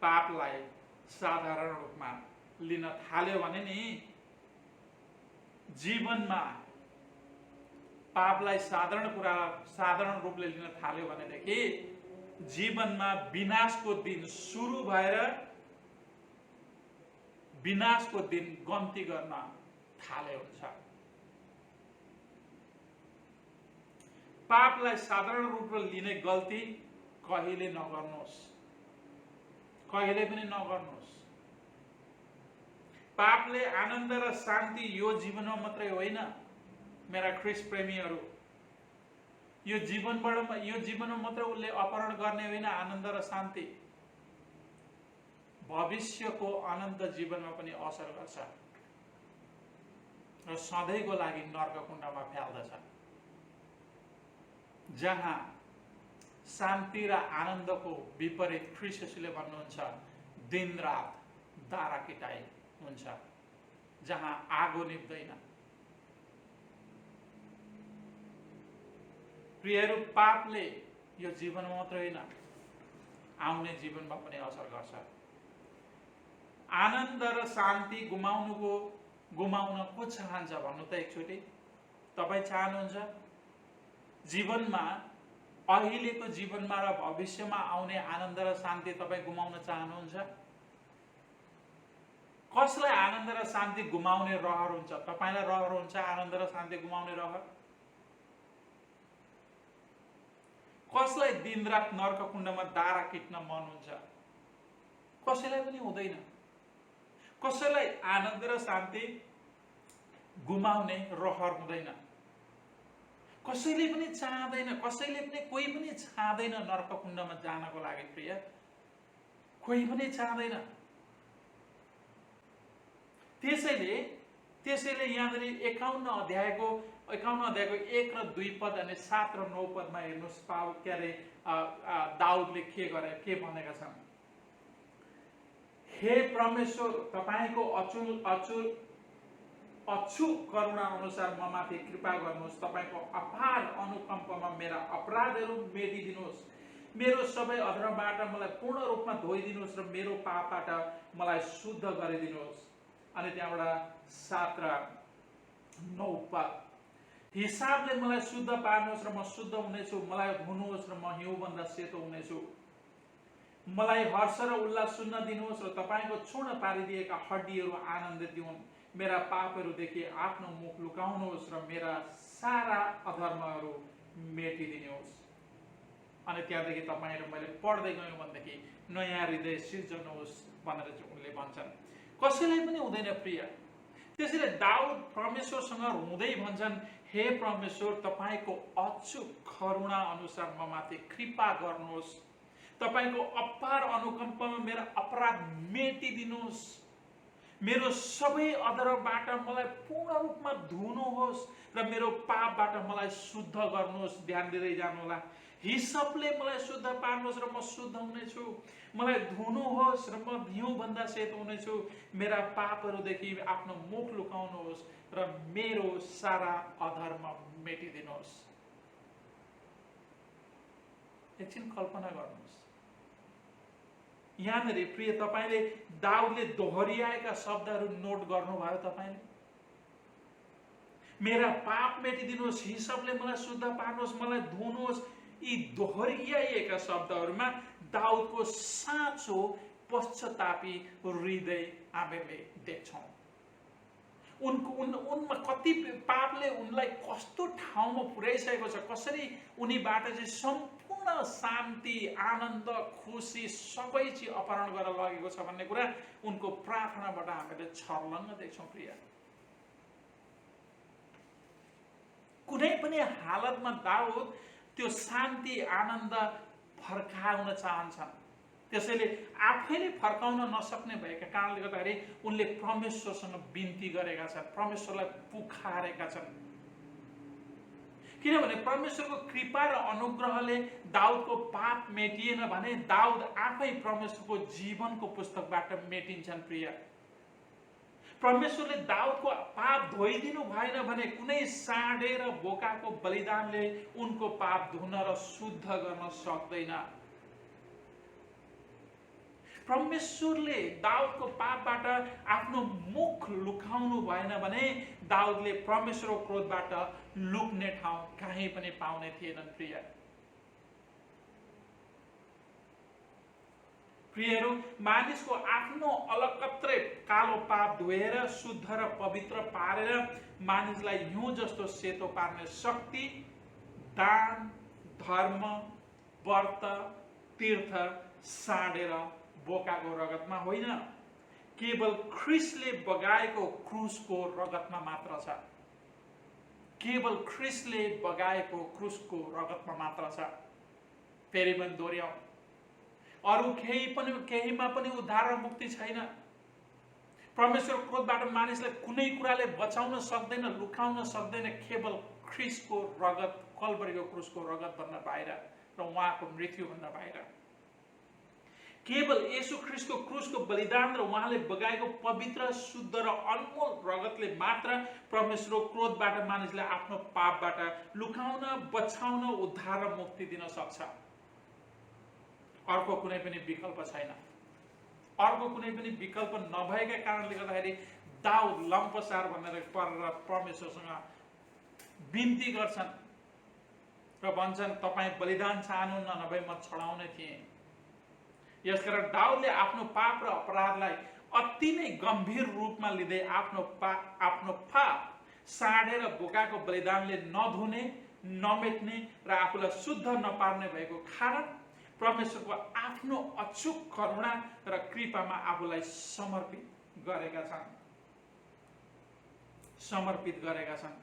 पापलाई साधारण रूपमा लिन थाल्यो भने नि जीवनमा, पापलाई साधारण रूपले लिन थाल्यो भनेदेखि जीवनमा विनाशको दिन सुरु भएर विनाशको दिन गन्ती गर्न थाले हुन्छ। पापलाई साधारण रूपमा लिने गल्ती कहिले नगर्नुहोस्, कहिले पनि नगर्नुहोस्। पापले आनन्द र शान्ति यो जीवनमा मात्रै होइन, मेरा ख्रीष्ट प्रेमीहरू, यो जीवनमा मात्र उसले अपहरण गर्ने होइन, आनन्द र शान्ति भविष्यको अनन्त जीवनमा पनि असर गर्छ र सधैँको लागि नर्ककुण्डमा फ्याल्दछ, जहाँ शान्ति र आनन्दको विपरीत ख्रीष्ट येशूले भन्नुहुन्छ दिन रात दारा किटाइ हुन्छ, जहाँ आगो निप्दैन। प्रियहरू, पापले यो जीवनमा मात्र होइन, आउने जीवनमा पनि असर गर्छ। आनन्द र शान्ति गुमाउन को चाहन्छ भन्नु त एकचोटि? तपाईँ चाहनुहुन्छ जीवनमा, अहिलेको जीवनमा र भविष्यमा आउने आनन्द र शान्ति तपाईँ गुमाउन चाहनुहुन्छ? कसलाई आनन्द र शान्ति गुमाउने रहर हुन्छ? तपाईँलाई रहर हुन्छ आनन्द र शान्ति गुमाउने रहर? कसलाई दिनरात नर्ककुण्डमा दारा किट्न मन हुन्छ? कसैलाई पनि हुँदैन। कसैलाई आनन्द र शान्ति गुमाउने रहर हुँदैन। कसैले पनि चाहँदैन, कोही पनि चाहँदैन नर्ककुण्डमा जानको लागि। प्रिय, कोही पनि चाहँदैन। त्यसैले यहाँनिर 51 अध्यायको 1 र 2 पद अनि 7 र 9 पदमा हेर्नुहोस्, दाउदले के भनेका छन्। हे परमेश्वर, तपाईको अछुत करुणा अनुसार ममाथि कृपा गर्नुहोस्। तपाईको अपार अनुकम्पमा मेरा अपराधहरू मेटिदिनुहोस्। मेरो सबै अधर्मबाट मलाई पूर्ण रूपमा धोइदिनुहोस् र मेरो पापबाट मलाई शुद्ध गरिदिनुहोस्। अनि त्यहाँबाट 7 र 9 पद, हिसाबले मलाई शुद्ध पार्नुहोस् र म शुद्ध हुनेछु। मलाई धुनुहोस् र म हिउँभन्दा सेतो हुनेछु। मलाई हर्ष र उल्लास सुन्न दिनुहोस् र तपाईको चूर्ण पारिदिएका हड्डीहरू आनन्दित दिउन्। मेरा पापहरूदेखि आफ्नो मुख लुकाउनुहोस् र मेरा सारा अधर्महरू मेटिदिनुहोस्। अनि त्यहाँदेखि तपाईँहरू मैले पढ्दै गयौँ भनेदेखि नयाँ हृदय सिर्जनुहोस् भनेर चाहिँ उनले भन्छन्। कसैलाई पनि हुँदैन प्रिय। त्यसैले दाउद परमेश्वरसँग रुँदै भन्छन्, हे परमेश्वर, तपाईको अचूक करुणा अनुसार ममाथि कृपा गर्नुहोस्। तपाईको अपार अनुकम्पमा मेरा अपराध मेटिदिनुहोस्। मेरो सबै अधर्मबाट मलाई पूर्ण रूपमा धुनुहोस् र मेरो पापबाट मलाई शुद्ध गर्नुहोस्। ध्यान दिँदै जानु होला। हिसाबले मलाई शुद्ध पार्नुहोस् र म शुद्ध हुनेछु। मलाई धुनुहोस् र म हिउँभन्दा सेतो हुनेछु। मेरा पापहरूदेखि आफ्नो मुख लुकाउनुहोस् र मेरो सारा अधर्म मेटिदिनुहोस्। एकछिन कल्पना गर्नुहोस्। यहाँनिर प्रिय, तपाईले दाउदले दोहोरिएका शब्दहरू नोट गर्नुभयो? तपाईले मेरा पाप मेटिदिनुहोस्, हिसाबले मलाई शुद्ध पार्नुहोस्, मलाई धुनुहोस्। यी दोहोरिएका शब्दहरूमा दाउदको साँचो पश्चातापी हृदय हामीले देख्छौँ। उनमा कति पापले उनलाई कस्तो ठाउँमा पुर्याइसकेको छ, कसरी उनीबाट चाहिँ सम्पूर्ण शान्ति, आनन्द, खुसी सबै चिज अपहरण गरेर लगेको छ भन्ने कुरा उनको प्रार्थनाबाट हामीले छर्लङ्ग देख्छौँ। प्रिय, कुनै पनि हालतमा दाउद त्यो शान्ति, आनन्द फर्काउन चाहन्छन्। त्यसैले आफैले फर्काउन नसक्ने भएका कारणले गर्दाखेरि उनले परमेश्वरसँग बिन्ती गरेका छन्, परमेश्वरलाई पुकारेका छन्। किनभने परमेश्वरको कृपा र अनुग्रहले दाउदको पाप मेटिएन भने दाउद आफै परमेश्वरको जीवनको पुस्तकबाट मेटिन्छन्। प्रिय, परमेश्वरले दाउदको पाप धोइदिनु भएन भने कुनै साँडे र बोकाको बलिदानले उनको पाप धुन र शुद्ध गर्न सक्दैन। परमेश्वरले दाउदको पापबाट आफ्नो मुख लुकाउनु भएन भने दाउदले परमेश्वरको क्रोधबाट लुक्ने ठाउँ कहीँ पनि पाउने थिएनन्। प्रियहरू, मानिसको आफ्नो अलकत्रै कालो पाप धोएर शुद्ध र पवित्र पारेर मानिसलाई हिउँ जस्तो सेतो पार्ने शक्ति दान, धर्म, व्रत, तीर्थ, साँडे र बोकाको रगतमा होइन, केवल ख्रिस्टले बगाएको क्रुसको रगतमा मात्र छ। केवल ख्रिस्टले बगाएको क्रुसको रगतमा मात्र छ। फेरि पनि दोहोऱ्याउँ, अरू केहीमा पनि उद्धार र मुक्ति छैन। परमेश्वरको क्रोधबाट मानिसलाई कुनै कुराले बचाउन सक्दैन, लुकाउन सक्दैन, केवल ख्रिस्टको रगत, कल्भरीको क्रुसको रगत भन्दा बाहिर र उहाँको मृत्युभन्दा बाहिर। केवल येशू ख्रिस्टको क्रुसको बलिदान र उहाँले बगाएको पवित्र, शुद्ध र अनमोल रगतले मात्र परमेश्वरको क्रोधबाट मानिसलाई आफ्नो पापबाट लुकाउन, बचाउन, उद्धार र मुक्ति दिन सक्छ। अर्को कुनै पनि विकल्प छैन। अर्को कुनै पनि विकल्प नभएका कारणले गर्दाखेरि दाउद लम्पसार भनेर परेर परमेश्वरसँग बिन्ती गर्छन् र भन्छन्, तपाईँ बलिदान चाहनुहुन्न, नभए म छडाउने थिएँ। यसकारण दाउदले आफ्नो पाप र अपराधलाई अति नै गम्भीर रूपमा लिँदै आफ्नो पाप साडेर बोकाएको बलिदानले नधुने, नमेट्ने र आफूलाई शुद्ध नपार्ने भएको कारण परमेश्वरको आफ्नो अचूक करुणा र कृपामा आफूलाई समर्पित गरेका छन्।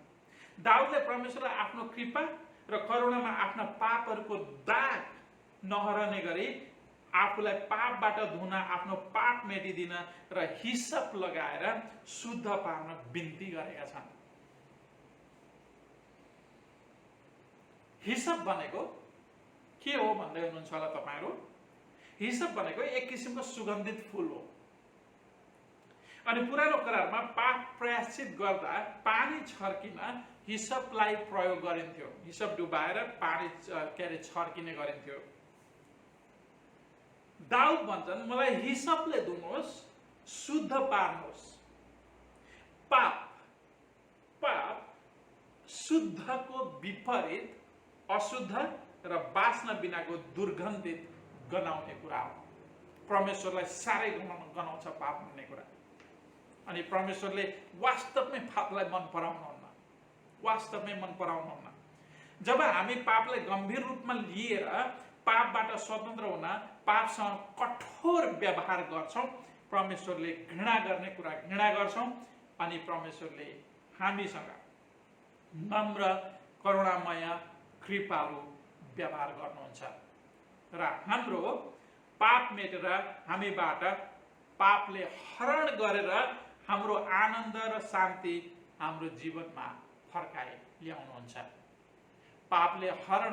दाउदले परमेश्वरलाई आफ्नो कृपा र करुणामा आफ्ना पापहरूको दाग नहरने गरी आफूलाई पापबाट धुन, आफ्नो पाप मेटिदिन र हिस्सप लगाएर शुद्ध पार्न बिन्ती गरेका छन्। हिस्सप भनेको के हो भन्दै हुनुहुन्छ होला तपाईहरू? हिस्सप भनेको एक किसिमको सुगन्धित फूल हो। अनि पुरानो करारमा पाप प्रायश्चित गर्दा पानी छर्किन हिस्सपलाई प्रयोग गरिन्थ्यो। हिस्सप डुबाएर पानी छर्किने गरिन्थ्यो। दाउद भन्छन्, मलाई हिस्सपले धुनुहोस्, शुद्ध पार्नुहोस्। पाप शुद्धको विपरीत अशुद्ध र बास्ना बिनाको दुर्गन्धित गनाउने कुरा हो। परमेश्वरलाई साह्रै गनाउँछ पाप भन्ने कुरा। अनि परमेश्वरले वास्तवमै पापलाई मन पराउनुहुन्न। जब हामी पापलाई गम्भीर रूपमा लिएर पापबाट स्वतन्त्र हुन, पापसँग कठोर व्यवहार गर्छौं, परमेश्वरले घृणा गर्ने कुरा घृणा गर्छौं अनि परमेश्वरले हामीसँग नम्र, करुणामय, कृपालु व्यवहार गर्नुहुन्छ र हाम्रो पाप मेटेर हामीबाट पापले हरण गरेर हाम्रो आनन्द र शान्ति हाम्रो जीवनमा फर्काइ ल्याउनुहुन्छ। पापले अपहरण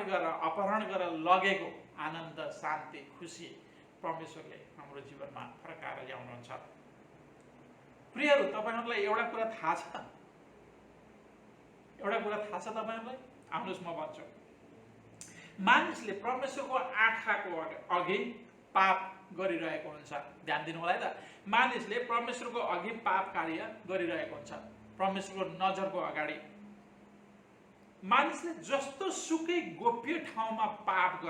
गरेर लगेको आनन्द, शान्ति, खुसी परमेश्वरले हाम्रो जीवनमा फर्काएर ल्याउनुहुन्छ। प्रियहरू, तपाईहरुलाई एउटा कुरा थाहा छ? तपाईहरुलाई? आउनुहोस् म भन्छु। मानिसले परमेश्वरको आँखाको अघि पाप गरिरहेको हुन्छ। ध्यान दिनु होला है त। मानिसले परमेश्वरको अघि पाप कार्य गरिरहेको हुन्छ, परमेश्वरको नजरको अगाडि। मानिसले जस्तो सुकै गोप्य ठाउँमा पाप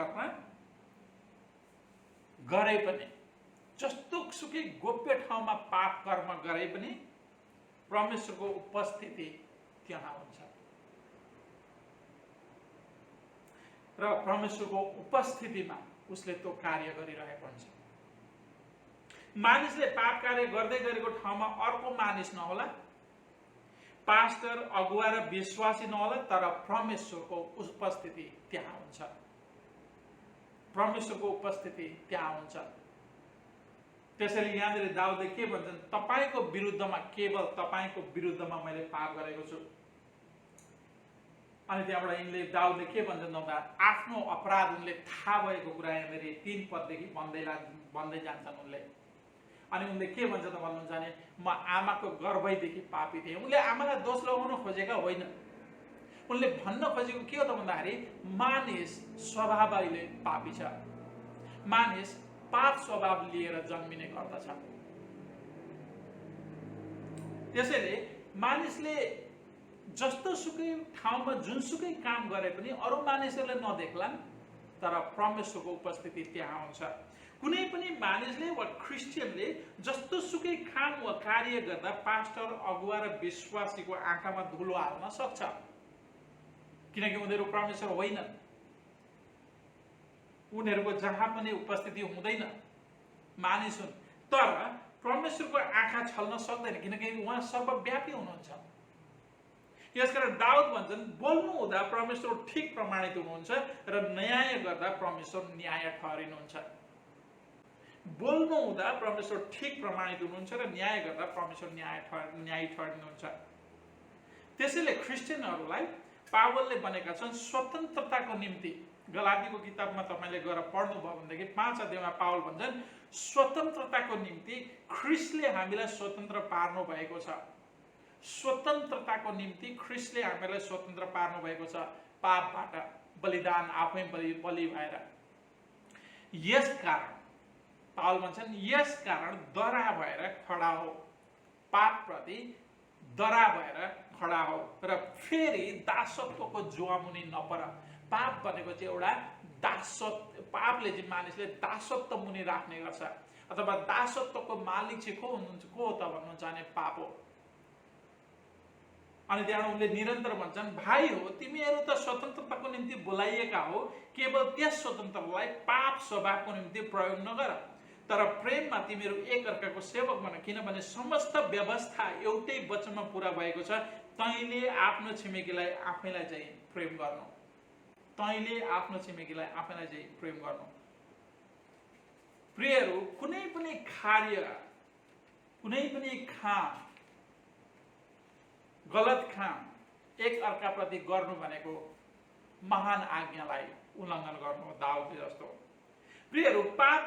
गरे पनि, जस्तो सुकै गोप्य ठाउँमा पाप कर्म गरे पनि परमेश्वरको उपस्थिति त्यहाँ हुन्छ र परमेश्वरको उपस्थितिमा उसले त्यो कार्य गरिरहेको हुन्छ। मानिसले पाप कार्य गर्दै गरेको ठाउँमा अर्को मानिस नहोला, पास्टर, अगुवा र विश्वासी नहोला, तर परमेश्वरको उपस्थिति त्यहाँ हुन्छ। परमेश्वरको उपस्थिति त्यहाँ हुन्छ। त्यसैले यहाँनिर दाउदले के भन्छन्? तपाईको विरुद्धमा, केवल तपाईको विरुद्धमा मैले पाप गरेको छु। अनि त्यहाँबाट यिनले दाउदले के भन्छन् भन्दा आफ्नो अपराध उनले थाहा भएको कुरा यहाँनिर 3 पददेखि भन्दै जान्छन् उनले। अनि उनले के भन्छ त भन्नुहुन्छ भने, म आमाको गर्भैदेखि पापी थिएँ। उनले आमालाई दोष लगाउन खोजेका होइन। उनले भन्न खोजेको के हो त भन्दाखेरि मानिस स्वभावैले पापी छ। मानिस पाप स्वभाव लिएर जन्मिने गर्दछ। त्यसैले मानिसले जस्तो सुकै ठाउँमा जुनसुकै काम गरे पनि अरू मानिसहरूले नदेख्लान्, तर परमेश्वरको उपस्थिति त्यहाँ हुन्छ। कुनै पनि मानिसले वा क्रिस्चियनले जस्तो सुकै काम वा कार्य गर्दा पास्टर, अगुवा र विश्वासीको आँखामा धुलो हाल्न सक्छ, किनकि उनीहरू परमेश्वर होइनन्। उनीहरूको जहाँ पनि उपस्थिति हुँदैन, मानिस हुन्। तर परमेश्वरको आँखा छल्न सक्दैन, किनकि उहाँ सर्वव्यापी हुनुहुन्छ। यसकारण दाउद भन्छन् बोल्नु हुँदा परमेश्वर ठिक प्रमाणित हुनुहुन्छ र न्याय गर्दा परमेश्वर न्याय ठहरिनुहुन्छ। बोल्नु हुँदा परमेश्वर ठिक प्रमाणित हुनुहुन्छ र न्याय गर्दा परमेश्वर न्यायी ठहरिनुहुन्छ। त्यसैले क्रिस्चियनहरूलाई पावलले भनेका छन् स्वतन्त्रताको निम्ति। गलातीको किताबमा तपाईँले गएर पढ्नुभयो भनेदेखि 5 अध्यायमा पावल भन्छन् स्वतन्त्रताको निम्ति ख्रिस्टले हामीलाई स्वतन्त्र पार्नु भएको छ। स्वतन्त्रताको निम्ति ख्रिस्टले हामीलाई स्वतन्त्र पार्नु भएको छ पापबाट, बलिदान आफै बलि भएर। यस कारण पावल भन्छन् यस कारण दरा भएर खडा हो, पापप्रति दरा भएर खडा हो र फेरि दासत्वको जुवामुनि नपर। पाप भनेको चाहिँ एउटा दासत्व, पापले चाहिँ मानिसले दासत्व मुनि राख्ने गर्छ अथवा दासत्वको मालिक चाहिँ को हुनुहुन्छ, को हो त भन्नुहुन्छ भने पाप हो। अनि त्यहाँ उनले निरन्तर भन्छन् भाइ हो तिमीहरू त स्वतन्त्रताको निम्ति बोलाइएका हो, केवल त्यस स्वतन्त्रतालाई पाप स्वभावको निम्ति प्रयोग नगर, तर प्रेममा तिमीहरू एक अर्काको सेवक बन, किनभने समस्त व्यवस्था एउटै वचनमा पूरा भएको छ, तैँले आफ्नो छिमेकीलाई आफैलाई चाहिँ प्रेम गर्नु। तैँले आफ्नो छिमेकीलाई आफैलाई चाहिँ प्रेम गर्नु। प्रियहरू, कुनै पनि कार्य, कुनै पनि काम, गलत काम एक अर्काप्रति गर्नु भनेको महान आज्ञालाई उल्लङ्घन गर्नु हो, दाउदले जस्तो। प्रियहरू, पाप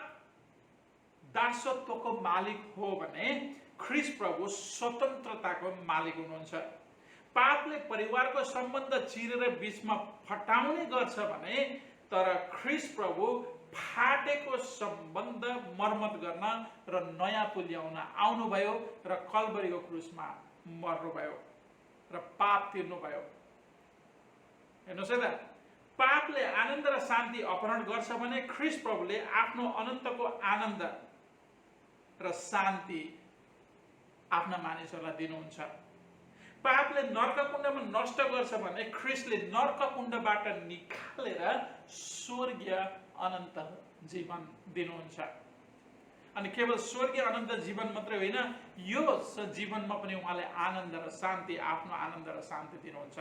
दासत्वको मालिक हो भने ख्रिस्ट प्रभु स्वतन्त्रताको मालिक हुनुहुन्छ। पापले परिवारको सम्बन्ध चिरेर बीचमा फटाउने गर्छ भने, तर ख्रिस्ट प्रभु फाटेको सम्बन्ध मर्मत गर्न र नयाँ पुल ल्याउन आउनुभयो र कल्वरीको क्रुसमा मर्नुभयो र पाप तिर्नुभयो। हेर्नुहोस् है त, पापले आनन्द र शान्ति अपहरण गर्छ भने ख्रिस्ट प्रभुले आफ्नो अनन्तको आनन्द र शान्ति आफ्ना मानिसहरूलाई दिनुहुन्छ। पापले नर्ककुण्डमा नष्ट गर्छ भने ख्रिस्टले नर्ककुण्डबाट निकालेर स्वर्गीय अनन्त जीवन दिनुहुन्छ। अनि केवल स्वर्गीय अनन्त जीवन मात्रै होइन, यो जीवनमा पनि उहाँले आनन्द र शान्ति, आफ्नो आनन्द र शान्ति दिनुहुन्छ।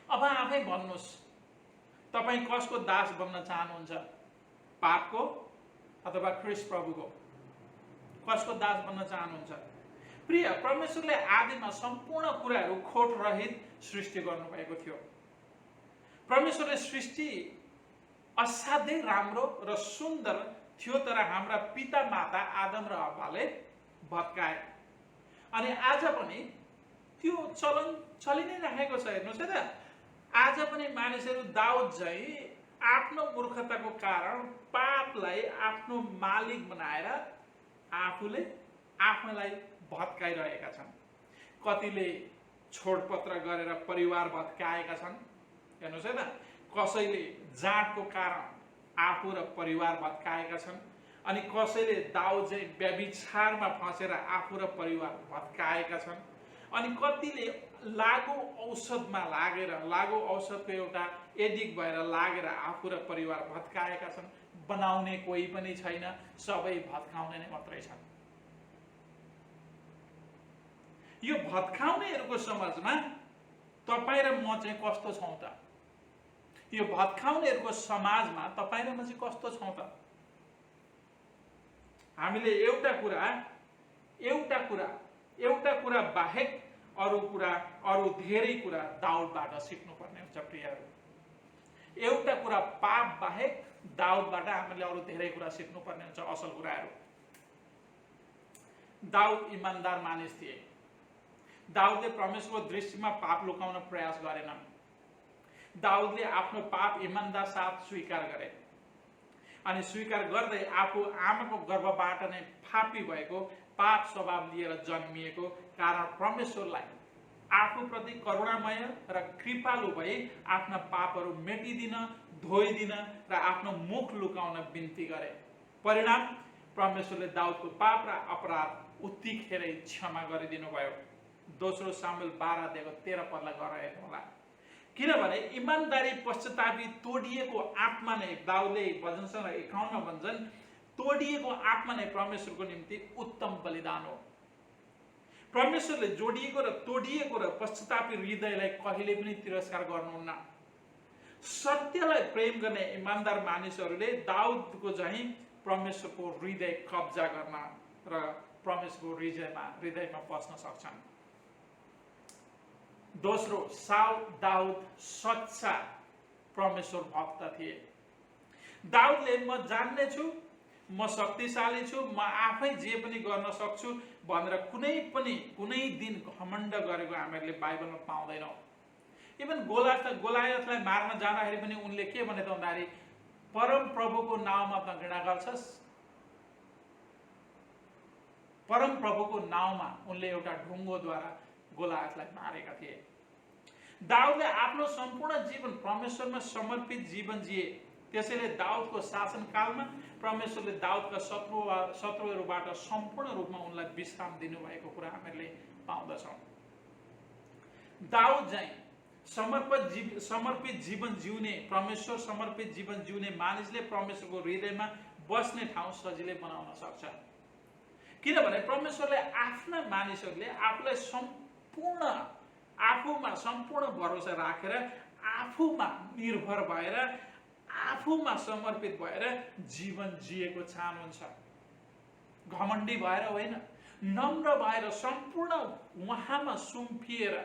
अब आफै भन्नुहोस्, तपाईँ कसको दास बन्न चाहनुहुन्छ? पापको अथवा ख्रिस्ट प्रभुको? कसको दास बन्न चाहनुहुन्छ? प्रिय, परमेश्वरले आदिमा सम्पूर्ण कुराहरू खोट रहित सृष्टि गर्नुभएको थियो। परमेश्वरले सृष्टि असाध्यै राम्रो र सुन्दर थियो, तर हाम्रा पिता माता आदम र हव्वाले भत्काए। अनि आज पनि त्यो चलन चलि नै राखेको छ। हेर्नुहोस् है त, आज पनि मानिसहरू दाउद चाहिँ आफ्नो मूर्खताको कारण पापलाई आफ्नो मालिक बनाएर आफूले आफैलाई भत्काइरहेका छन्। कतिले छोडपत्र गरेर परिवार भत्काएका छन्। हेर्नुहोस् है त, कसैले जाँडको कारण आफू र परिवार भत्काएका छन्। अनि कसैले दाउद चाहिँ व्यभिचारमा फसेर आफू र परिवार भत्काएका छन्। अनि कतिले लागु औषधमा लागेर, लागु औषधको एउटा एडिक्ट भएर लागेर आफू र परिवार भत्काएका छन्। बनाउने कोही पनि छैन, सबै भत्काउने नै मात्रै छन्। यो भत्काउनेहरूको समाजमा तपाईँ र म चाहिँ कस्तो छौँ त? यो भत्काउनेहरूको समाजमा तपाईँ र म चाहिँ कस्तो छौँ त? हामीले एउटा कुरा बाहेक अरू धेरै कुरा दाउदबाट सिक्नुपर्ने हुन्छ। प्रियहरू, एउटा कुरा पाप बाहेक दाउदबाट हामीले अरू धेरै कुरा सिक्नुपर्ने हुन्छ, असल कुराहरू। दाउद इमान्दार मानिस थिए। दाउदले परमेश्वरको दृष्टिमा पाप लुकाउन प्रयास गरेनन्। दाउदले आफ्नो पाप इमान्दार साथ स्वीकार गरे। अनि स्वीकार गर्दै आफू आमाको गर्भबाट नै पापी भएको, पाप स्वभाव लिएर जन्मिएको कारण परमेश्वरलाई आफूप्रति करुणामय र कृपालु भई आफ्ना पापहरू मेटिदिन, धोइदिन र आफ्नो मुख लुकाउन बिन्ती गरे। परिणाम, परमेश्वरले दाउदको पाप र अपराध उत्तिखेरै क्षमा गरिदिनु भयो। दोस्रो सामुएल 12:13 गएर हेर्नुहोला। किनभने इमान्दारी पश्चातापी तोडिएको आत्मा नै, दाउदले भजन सङ्ग्रह 51 भन्छन्, तोडिएको आत्मा नै परमेश्वरको निम्ति उत्तम बलिदान हो। परमेश्वरले जोडिएको र तोडिएको र पश्चातापी हृदयलाई कहिले पनि तिरस्कार गर्नुहुन्न। सत्यलाई प्रेम गर्ने इमानदार मानिसहरूले दाउदको झैं परमेश्वरको हृदय कब्जा गर्न र परमेश्वरको हृदयमा बस्न सक्छन्। दोस्रो, साउल दाउद सच्चा परमेश्वर भक्त थिए। दाउदले म जान्ने छु, म शक्तिशाली छु, म आफै जे पनि गर्न सक्छु भनेर कुनै दिन घमण्ड गरेको हामीहरूले बाइबलमा पाउँदैनौँ। इभन गोलायतलाई मार्न जाँदाखेरि पनि उनले के भने त भन्दाखेरि परम प्रभुको नाउँमा त घृणा गर्छस्। परम प्रभुको नाउँमा उनले एउटा ढुङ्गोद्वारा गोलायतलाई मारेका थिए। दाउदले आफ्नो सम्पूर्ण जीवन परमेश्वरमा समर्पित जीवन जिए। त्यसैले दाउदको शासनकालमा परमेश्वरले दाउदका शत्रुहरूबाट सम्पूर्ण रूपमा उनलाई विश्राम दिनुभएको कुरा हामीले पाउँदछौँ। दाउद चाहिँ समर्पित जीवन जिउने, परमेश्वर समर्पित जीवन जिउने मानिसले परमेश्वरको हृदयमा बस्ने ठाउँ सजिलै बनाउन सक्छ। किनभने परमेश्वरले आफ्ना मानिसहरूले आफूलाई आफूमा सम्पूर्ण भरोसा राखेर, आफूमा निर्भर भएर, आफूमा समर्पित भएर जीवन जिएको चाहनुहुन्छ। घमण्डी भएर होइन, नम्र भएर सम्पूर्ण उहाँमा सुम्पिएर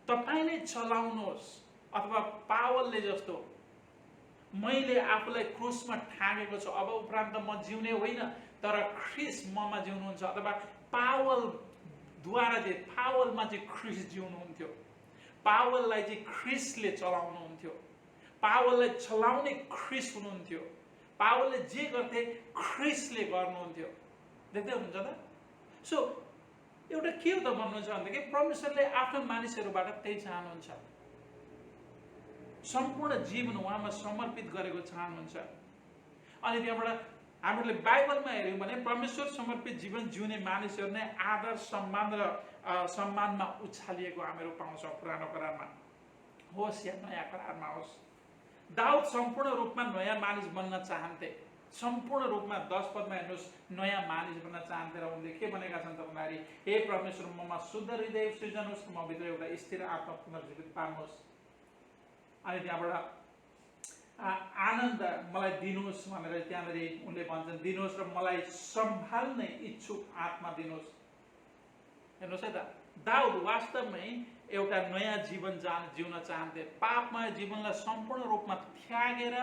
तपाईले चलाउनुहोस्। अथवा पावलले जस्तो मैले आफूलाई क्रुसमा ठागेको छु, अब उपरान्त म जिउने होइन तर ख्रीष्ट ममा जिउनुहुन्छ। अथवा पावलमा चाहिँ ख्रीष्ट जिउनुहुन्थ्यो। पावललाई चाहिँ ख्रीष्टले चलाउनुहुन्थ्यो। पावललाई चलाउने ख्रीष्ट हुनुहुन्थ्यो। पावलले जे गर्थे ख्रीष्टले गर्नुहुन्थ्यो। देख्दै हुनुहुन्छ त? सो एउटा के हो त भन्नुहुन्छ भन्दाखेरि परमेश्वरले आफ्नो मानिसहरूबाट त्यही चाहनुहुन्छ। सम्पूर्ण जीवन उहाँमा समर्पित गरेको चाहनुहुन्छ। अनि त्यहाँबाट हामीले बाइबलमा हेर्यौँ भने परमेश्वर समर्पित जीवन जिउने मानिसहरू नै आदर, सम्मान र सम्मानमा उछालिएको हामीहरू पाउँछौँ पुरानो करारमा होस् या नयाँ करारमा होस्। दाउद सम्पूर्ण रूपमा नयाँ मानिस बन्न चाहन्थे। सम्पूर्ण रूपमा 10 पदमा हेर्नुहोस्, नयाँ मानिस बन्न चाहन्थे र उनले के भनेका छन् त भन्दाखेरि हे परमेश्वर, ममा शुद्ध हृदय सृजनुहोस्, म भित्र एउटा स्थिर आत्मा पुनर्जीवित पार्नुहोस्। अनि त्यहाँबाट आनन्द मलाई दिनुहोस् भनेर त्यहाँनिर उनले भन्छन्, दिनुहोस् र मलाई सम्हाल्ने इच्छुक आत्मा दिनुहोस्। हेर्नुहोस् है त, दाउद वास्तवमै एउटा नयाँ जीवन जिउन चाहन्थे। पापमय जीवनलाई सम्पूर्ण रूपमा त्यागेर,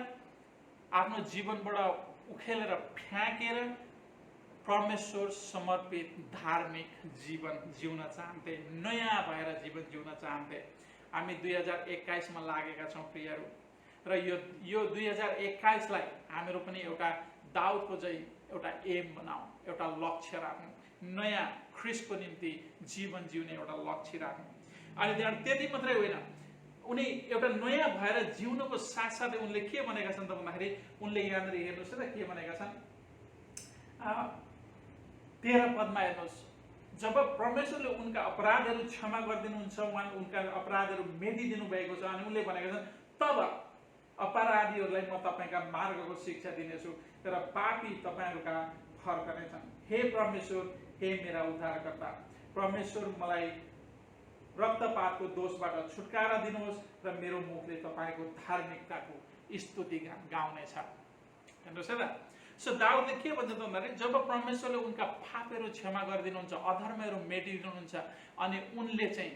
आफ्नो जीवनबाट उखेलेर फ्याँकेर परमेश्वर समर्पित धार्मिक जीवन जिउन चाहन्थे। नयाँ भएर जीवन जिउन चाहन्थे। हामी 2021 लागेका छौँ प्रियहरू, र यो 2021लाई हामीहरू पनि एउटा दाउदको चाहिँ एउटा एम बनाऊ, एउटा लक्ष्य राखौँ। नयाँ ख्रीष्टको निम्ति जीवन जिउने एउटा लक्ष्य राख्नु। अनि त्यहाँ त्यति मात्रै होइन, उनी एउटा नयाँ भएर जिउनुको साथसाथै उनले के भनेका छन् त भन्दाखेरि उनले यहाँनिर हेर्नुहोस् त के भनेका छन्। 13 पदमा हेर्नुहोस्, जब परमेश्वरले उनका अपराधहरू क्षमा गरिदिनुहुन्छ, उहाँले उनका अपराधहरू मेटिदिनु भएको छ, अनि उनले भनेका छन् तब अपराधीहरूलाई म तपाईँका मार्गको शिक्षा दिनेछु तर पापी तपाईँहरूका फर्कनेछन्। हे परमेश्वर, हे मेरा उद्धारकर्ता परमेश्वर, मलाई रक्तपातको दोषबाट छुटकारा दिनुहोस् र मेरो मुखले तपाईँको धार्मिकताको स्तुति गाउनेछ। हेर्नुहोस् है त। सो दाउदले के भन्छ त भन्दाखेरि जब परमेश्वरले उनका पापहरू क्षमा गरिदिनुहुन्छ, अधर्महरू मेटिदिनुहुन्छ, अनि उनले चाहिँ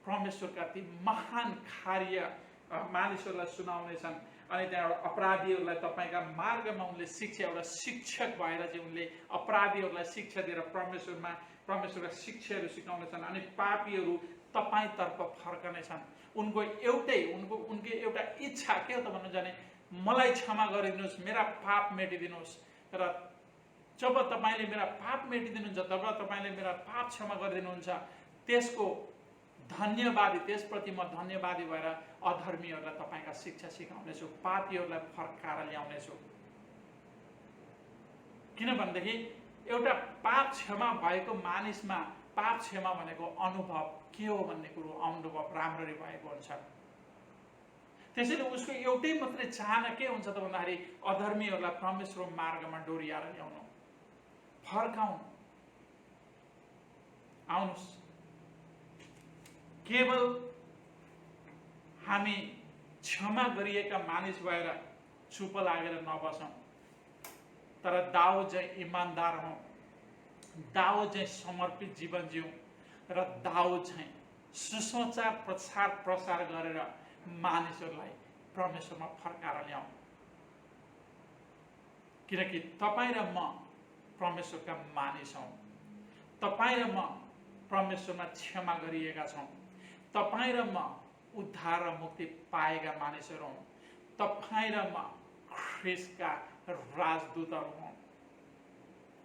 परमेश्वरका ती महान कार्य मानिसहरूलाई सुनाउनेछन्। अनि त्यहाँबाट अपराधीहरूलाई तपाईँका मार्गमा उनले एउटा शिक्षक भएर चाहिँ उनले अपराधीहरूलाई शिक्षा दिएर परमेश्वरका शिक्षाहरू सिकाउनेछन्। अनि पापीहरू तपाईँतर्फ फर्कनेछन्। उनको एउटा इच्छा के हो त भन्नु जाने, मलाई क्षमा गरिदिनुहोस्, मेरा पाप मेटिदिनुहोस्। र जब तपाईँले मेरा पाप मेटिदिनुहुन्छ, तब तपाईँले मेरा पाप क्षमा गरिदिनुहुन्छ, त्यसप्रति म धन्यवादी भएर अधर्मीहरूलाई तपाईँका शिक्षा सिकाउनेछु, पापीहरूलाई फर्काएर ल्याउनेछु। किनभनेदेखि एउटा पाप क्षमा भएको मानिसमा पाप क्षमा भनेको अनुभव के हो भन्ने कुरो अनुभव राम्ररी भएको हुन्छ। त्यसैले उसको एउटै मात्रै चाहना के हुन्छ त भन्दाखेरि अधर्मीहरूलाई परमेश्वर मार्गमा डोर्याएर ल्याउनु, फर्काउनु। आउनुहोस्, केवल हामी क्षमा गरिएका मानिस भएर चुप लागेर नबसौँ, तर दाउद चाहिँ इमान्दार हौँ, दाउद चाहिँ समर्पित जीवन जिउँ र दाउद चाहिँ सुसमाचार प्रचार प्रसार गरेर मानिसहरूलाई परमेश्वरमा फर्काएर ल्याउँ। किनकि तपाईँ र म परमेश्वरका मानिस हौँ, तपाईँ र म परमेश्वरमा क्षमा गरिएका छौँ, तपाईँ र म उद्धार र मुक्ति पाएका मानिसहरू हौँ, तपाईँ र म ख्रिस्टका राजदूतहरू हौँ।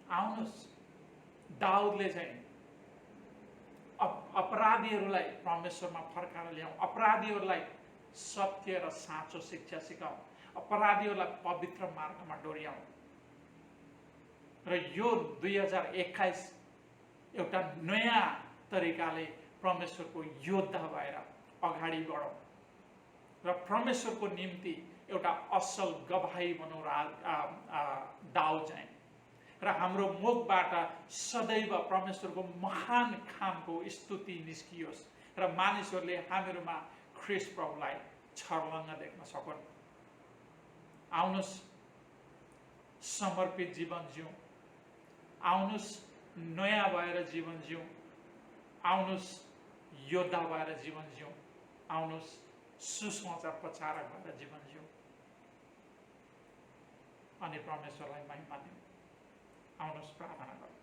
आउनुहोस्, दाउदले चाहिँ अपराधीहरूलाई परमेश्वरमा फर्काएर ल्याउँ, अपराधीहरूलाई सत्य र साँचो शिक्षा सिकाउँ, अपराधीहरूलाई पवित्र मार्गमा डोर्याउँ। र यो 2021 एउटा नयाँ तरिकाले परमेश्वरको योद्धा भएर अगाडि बढौँ र परमेश्वरको निम्ति एउटा असल गवाही बनौँ दाउद चाहिँ, र हाम्रो मुखबाट सदैव परमेश्वरको महान कामको स्तुति निस्कियोस् र मानिसहरूले हामीहरूमा ख्रिस्ट प्रभुलाई छर्लङ्ग देख्न सकुन्। आउनुहोस्, समर्पित जीवन जिउँ, आउनुहोस् नयाँ भएर जीवन जिउँ, आउनुहोस् योद्धा भएर जीवन जिउँ, आउनुहोस् सुसमाचार प्रचारक भएर जीवन जिउँ अनि परमेश्वरलाई महिमा दिउँ। आउनुहोस् प्रार्थना गरौँ।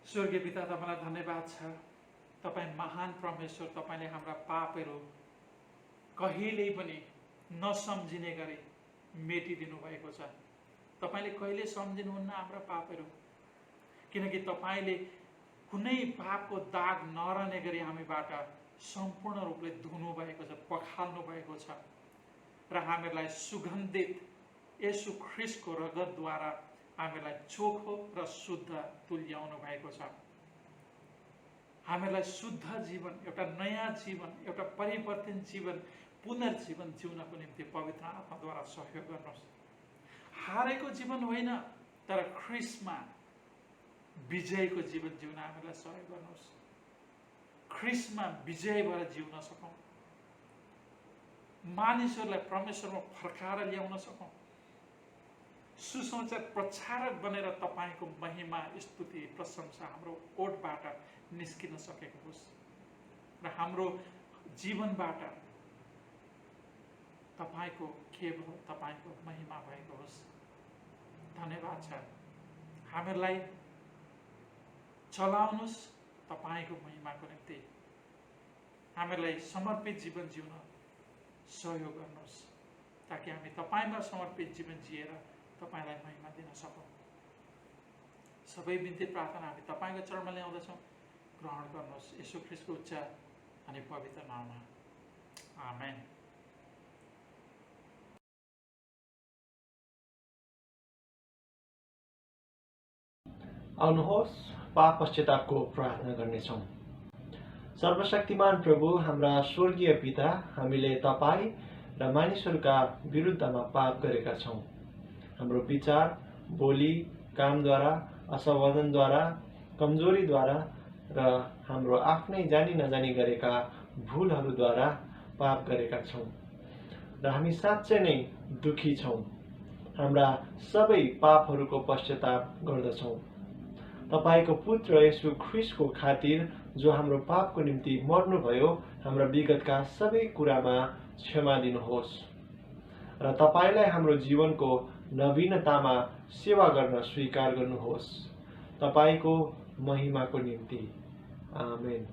स्वर्गीय पिता, तपाईँलाई धन्यवाद छ, तपाईँ महान परमेश्वर, तपाईँले हाम्रा पापहरू कहिल्यै पनि नसम्झिने गरी मेटिदिनु भएको छ। तपाईँले कहिले सम्झिनुहुन्न हाम्रा पापहरू, किनकि तपाईँले कुनै पापको दाग नरहने गरी हामीबाट सम्पूर्ण रूपले धुनु भएको छ, पखाल्नु भएको छ र हामीलाई सुगन्धित येशू ख्रिस्टको रगतद्वारा हामीलाई चोखो र शुद्ध तुल्याउनु भएको छ। हामीलाई शुद्ध जीवन, एउटा नयाँ जीवन, एउटा परिवर्तन जीवन, पुनर्जीवन जिउनको निम्ति पवित्र आत्माद्वारा सहयोग गर्नुहोस्। हारेको जीवन होइन, तर ख्रिस्टमा विजयको जीवन जिउन हामीलाई सहयोग गर्नुहोस्। ख्रिस्टमा विजय भएर जिउन सकौँ, मानिसहरूलाई परमेश्वरमा फर्काएर ल्याउन सकौँ, सुसमाचार प्रचारक बनेर तपाईँको महिमा स्तुति प्रशंसा हाम्रो ओठबाट निस्किन सकेको होस् र हाम्रो जीवनबाट तपाईँको केवल तपाईँको महिमा भएको होस्। धन्यवाद छ, हामीलाई चलाउनुहोस् तपाईँको महिमाको निम्ति, हामीलाई समर्पित जीवन जिउन सहयोग गर्नुहोस् ताकि हामी तपाईँमा समर्पित जीवन जिएर तपाईँलाई महिमा दिन सकौँ। सबै बिन्ती प्रार्थना हामी तपाईँको चरणमा ल्याउँदछौँ, ग्रहण गर्नुहोस् येशू ख्रिस्टको उच्च अनि पवित्र नाममा, आमेन। आउनुहोस् पाप पश्चातापको प्रार्थना गर्नेछौँ। सर्वशक्तिमान प्रभु, हाम्रा स्वर्गीय पिता, हामीले तपाईँ र मानिसहरूका विरुद्धमा पाप गरेका छौँ। हाम्रो विचार, बोली, कामद्वारा, असंवादनद्वारा, कमजोरीद्वारा र हाम्रो आफ्नै जानी नजानी गरेका भुलहरूद्वारा पाप गरेका छौँ र हामी साँच्चै नै दुखी छौँ। हाम्रा सबै पापहरूको पश्चाताप गर्दछौँ। तपाईको पुत्र येशू ख्रिस्टको खातिर जो हाम्रो पापको निम्ति मर्नुभयो, हाम्रा विगतका सबै कुरामा क्षमा दिनुहोस् र तपाईलाई हाम्रो जीवनको नवीनतामा सेवा गर्न स्वीकार गर्नुहोस्। तपाईको महिमाको निम्ति, आमेन।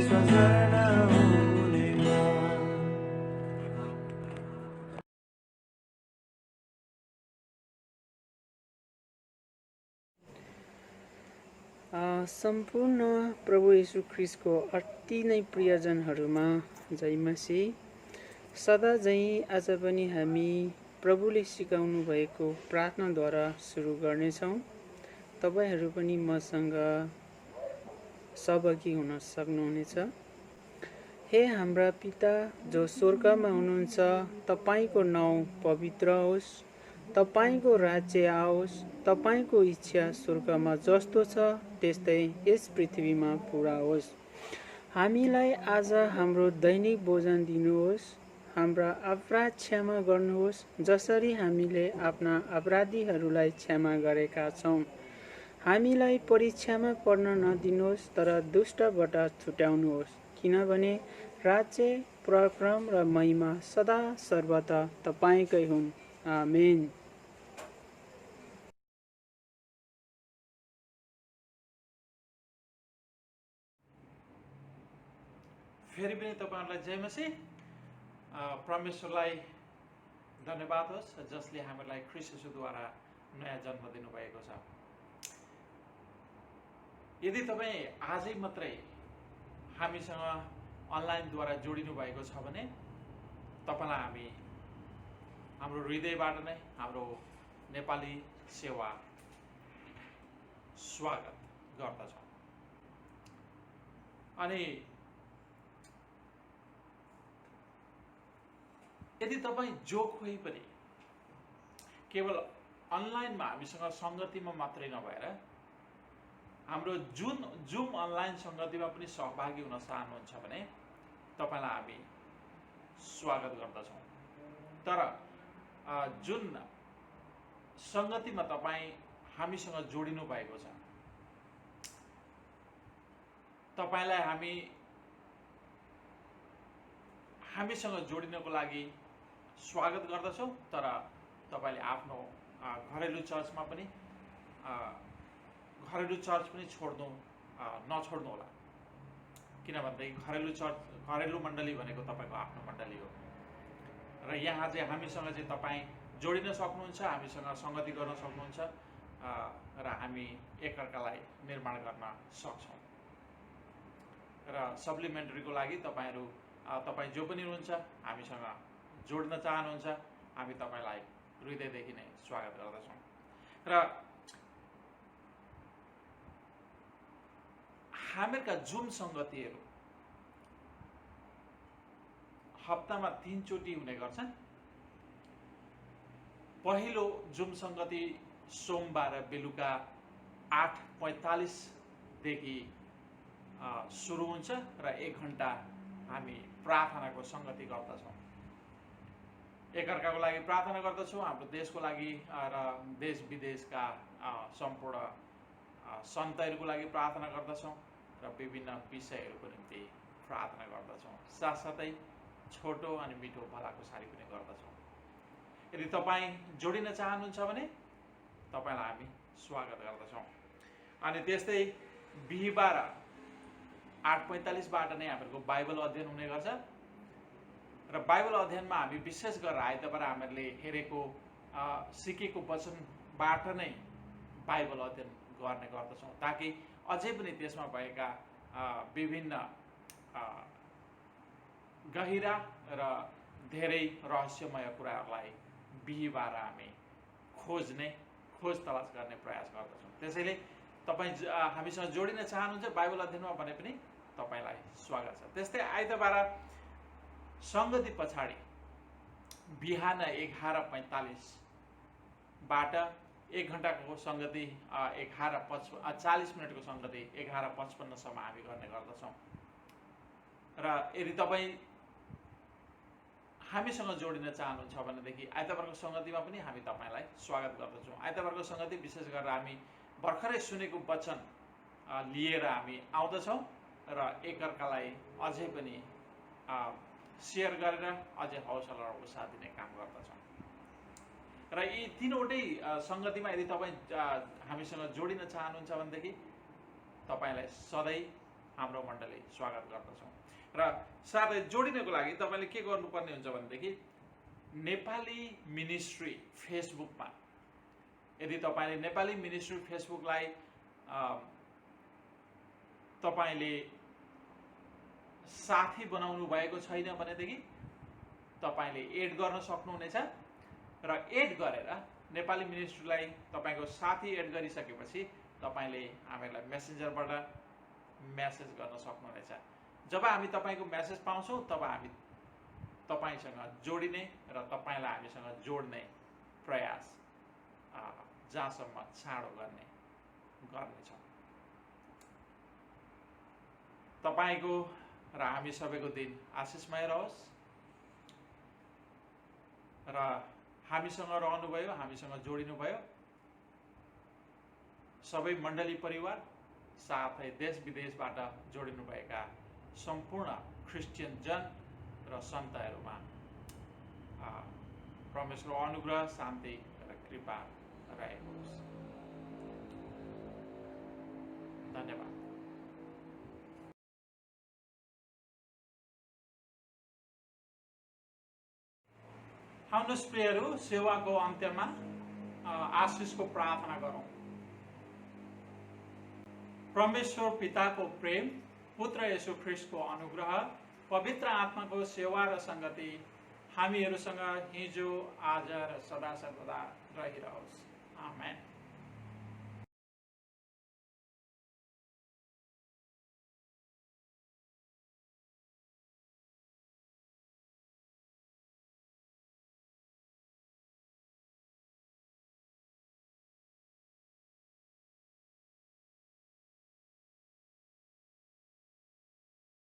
विश्वास गर्न हुनेमा। सम्पूर्ण प्रभु येशू ख्रिस्टको अति नै प्रियजनहरूमा जय मसीह। सदा झैँ आज पनि हामी प्रभुले सिकाउनु भएको प्रार्थनाद्वारा सुरु गर्नेछौँ। तपाईहरू पनि मसँग सहभागी हुन सक्नुहुनेछ। हे हाम्रा पिता जो स्वर्गमा हुनुहुन्छ, तपाईको नाउँ पवित्र होस्, तपाईको राज्य आओस्, तपाईको इच्छा स्वर्गमा जस्तो छ त्यस्तै यस पृथ्वीमा पूरा होस्। हामीलाई आज हाम्रो दैनिक भोजन दिनुहोस्। हाम्रा अपराध क्षमा गर्नुहोस् जसरी हामीले आफ्ना अपराधीहरूलाई क्षमा गरेका छौँ। हामीलाई परीक्षामा पर्न नदिनुहोस् तर दुष्टबाट छुट्याउनुहोस्, किनभने राज्य, पराक्रम र महिमा सदा सर्वदा तपाईकै हुन्। आमेन। फेरि पनि तपाईहरुलाई जय मसीह। परमेश्वरलाई धन्यवाद होस् जसले हामीलाई ख्रीष्ट येशूद्वारा नयाँ जन्म दिनुभएको छ। यदि तपाईँ आजै मात्रै हामीसँग अनलाइनद्वारा जोडिनु भएको छ भने तपाईलाई हामी हाम्रो हृदयबाट नै हाम्रो नेपाली सेवा स्वागत गर्दछौँ। अनि यदि तपाईँ जो कोही पनि केवल अनलाइनमा हामीसँग सङ्गतिमा मात्रै नभएर हाम्रो जुम अनलाइन सङ्गतिमा पनि सहभागी हुन चाहनुहुन्छ भने तपाईलाई हामी स्वागत गर्दछौँ। तर जुन सङ्गतिमा तपाईँ हामीसँग जोडिनु भएको छ तपाईलाई हामीसँग जोडिनको लागि स्वागत गर्दछौँ। तर तपाईले आफ्नो घरेलु चर्चमा पनि घरेलु चर्च पनि नछोड्नु होला, किनभनेदेखि घरेलु मण्डली भनेको तपाईँको आफ्नो मण्डली हो र यहाँ चाहिँ हामीसँग चाहिँ तपाईँ जोडिन सक्नुहुन्छ, हामीसँग सङ्गति गर्न सक्नुहुन्छ र हामी एकअर्कालाई निर्माण गर्न सक्छौँ। र सप्लिमेन्टरीको लागि तपाईँ जो पनि हुनुहुन्छ हामीसँग जोड्न चाहनुहुन्छ, हामी तपाईँलाई हृदयदेखि नै स्वागत गर्दछौँ। र हामीहरूका जुम सङ्गतिहरू हप्तामा 3 चोटि हुने गर्छन्। पहिलो जुम सङ्गति सोमबार बेलुका 8:45 देखि सुरु हुन्छ र 1 घण्टा हामी प्रार्थनाको सङ्गति गर्दछौँ। एकअर्काको लागि प्रार्थना गर्दछौँ, हाम्रो देशको लागि र देश विदेशका सम्पूर्ण सन्तहरूको लागि प्रार्थना गर्दछौँ र विभिन्न विषयहरूको निम्ति प्रार्थना गर्दछौँ। साथसाथै छोटो अनि मिठो भलाको सारी पनि गर्दछौँ। यदि तपाईँ जोडिन चाहनुहुन्छ भने तपाईँलाई हामी स्वागत गर्दछौँ। अनि त्यस्तै बिहिबार 8:45बाट नै हामीहरूको बाइबल अध्ययन हुने गर्छ र बाइबल अध्ययनमा हामी विशेष गरेर आइतबार हामीहरूले सिकेको वचनबाट नै बाइबल अध्ययन गर्ने गर्दछौँ, ताकि अझै पनि त्यसमा भएका विभिन्न गहिरा र धेरै रहस्यमय कुराहरूलाई बिहिबार हामी खोज तलास गर्ने प्रयास गर्दछौँ। त्यसैले तपाईँ हामीसँग जोडिन चाहनुहुन्छ बाइबल अध्ययनमा भने पनि तपाईँलाई स्वागत छ। त्यस्तै आइतबार सङ्गति पछाडि बिहान 11:45बाट 1 घण्टाको सङ्गति 40 मिनटको सङ्गति 11:55सम्म हामी गर्ने गर्दछौँ। र यदि तपाईँ हामीसँग जोडिन चाहनुहुन्छ भनेदेखि आइतबारको सङ्गतिमा पनि हामी तपाईँलाई स्वागत गर्दछौँ। आइतबारको सङ्गति विशेष गरेर हामी भर्खरै सुनेको वचन लिएर हामी आउँदछौँ र एकअर्कालाई अझै पनि सेयर गरेर अझै हौसला र उत्साह दिने काम गर्दछौँ। र यी तीनवटै सङ्गतिमा यदि तपाईँ हामीसँग जोडिन चाहनुहुन्छ भनेदेखि तपाईँलाई सधैँ हाम्रो मण्डली स्वागत गर्दछौँ। र साथै जोडिनको लागि तपाईँले के गर्नुपर्ने हुन्छ भनेदेखि नेपाली मिनिस्ट्री फेसबुकमा, यदि तपाईँले नेपाली मिनिस्ट्री फेसबुकलाई तपाईँले साथी बनाउनु भएको छैन भनेदेखि तपाईँले एड गर्न सक्नुहुनेछ र एड गरेर नेपाली मिनिस्ट्रीलाई तपाईँको साथी एड गरिसकेपछि तपाईँले हामीलाई मेसेन्जरबाट मेसेज गर्न सक्नुहुनेछ। जब हामी तपाईँको मेसेज पाउँछौँ तब हामी तपाईँसँग जोडिने र तपाईँलाई हामीसँग जोड्ने प्रयास जहाँसम्म चाँडो गर्नेछौँ। तपाईँको र हामी सबैको दिन आशिषमय रहोस् र हामीसँग रहनुभयो, हामीसँग जोडिनुभयो सबै मण्डली परिवार, साथै देश विदेशबाट जोडिनुभएका सम्पूर्ण क्रिस्चियन जन र सन्तहरूमा परमेश्वरको अनुग्रह, शान्ति र कृपा रहेको होस्। धन्यवाद। आउनुहोस् प्रियहरू, सेवाको अन्त्यमा आशिषको प्रार्थना गरौँ। परमेश्वर पिताको प्रेम, पुत्र येशू ख्रीष्टको अनुग्रह, पवित्र आत्माको सेवा र संगति हामीहरूसँग हिजो, आज र सदा सर्वदा रहिरहोस्। आमेन।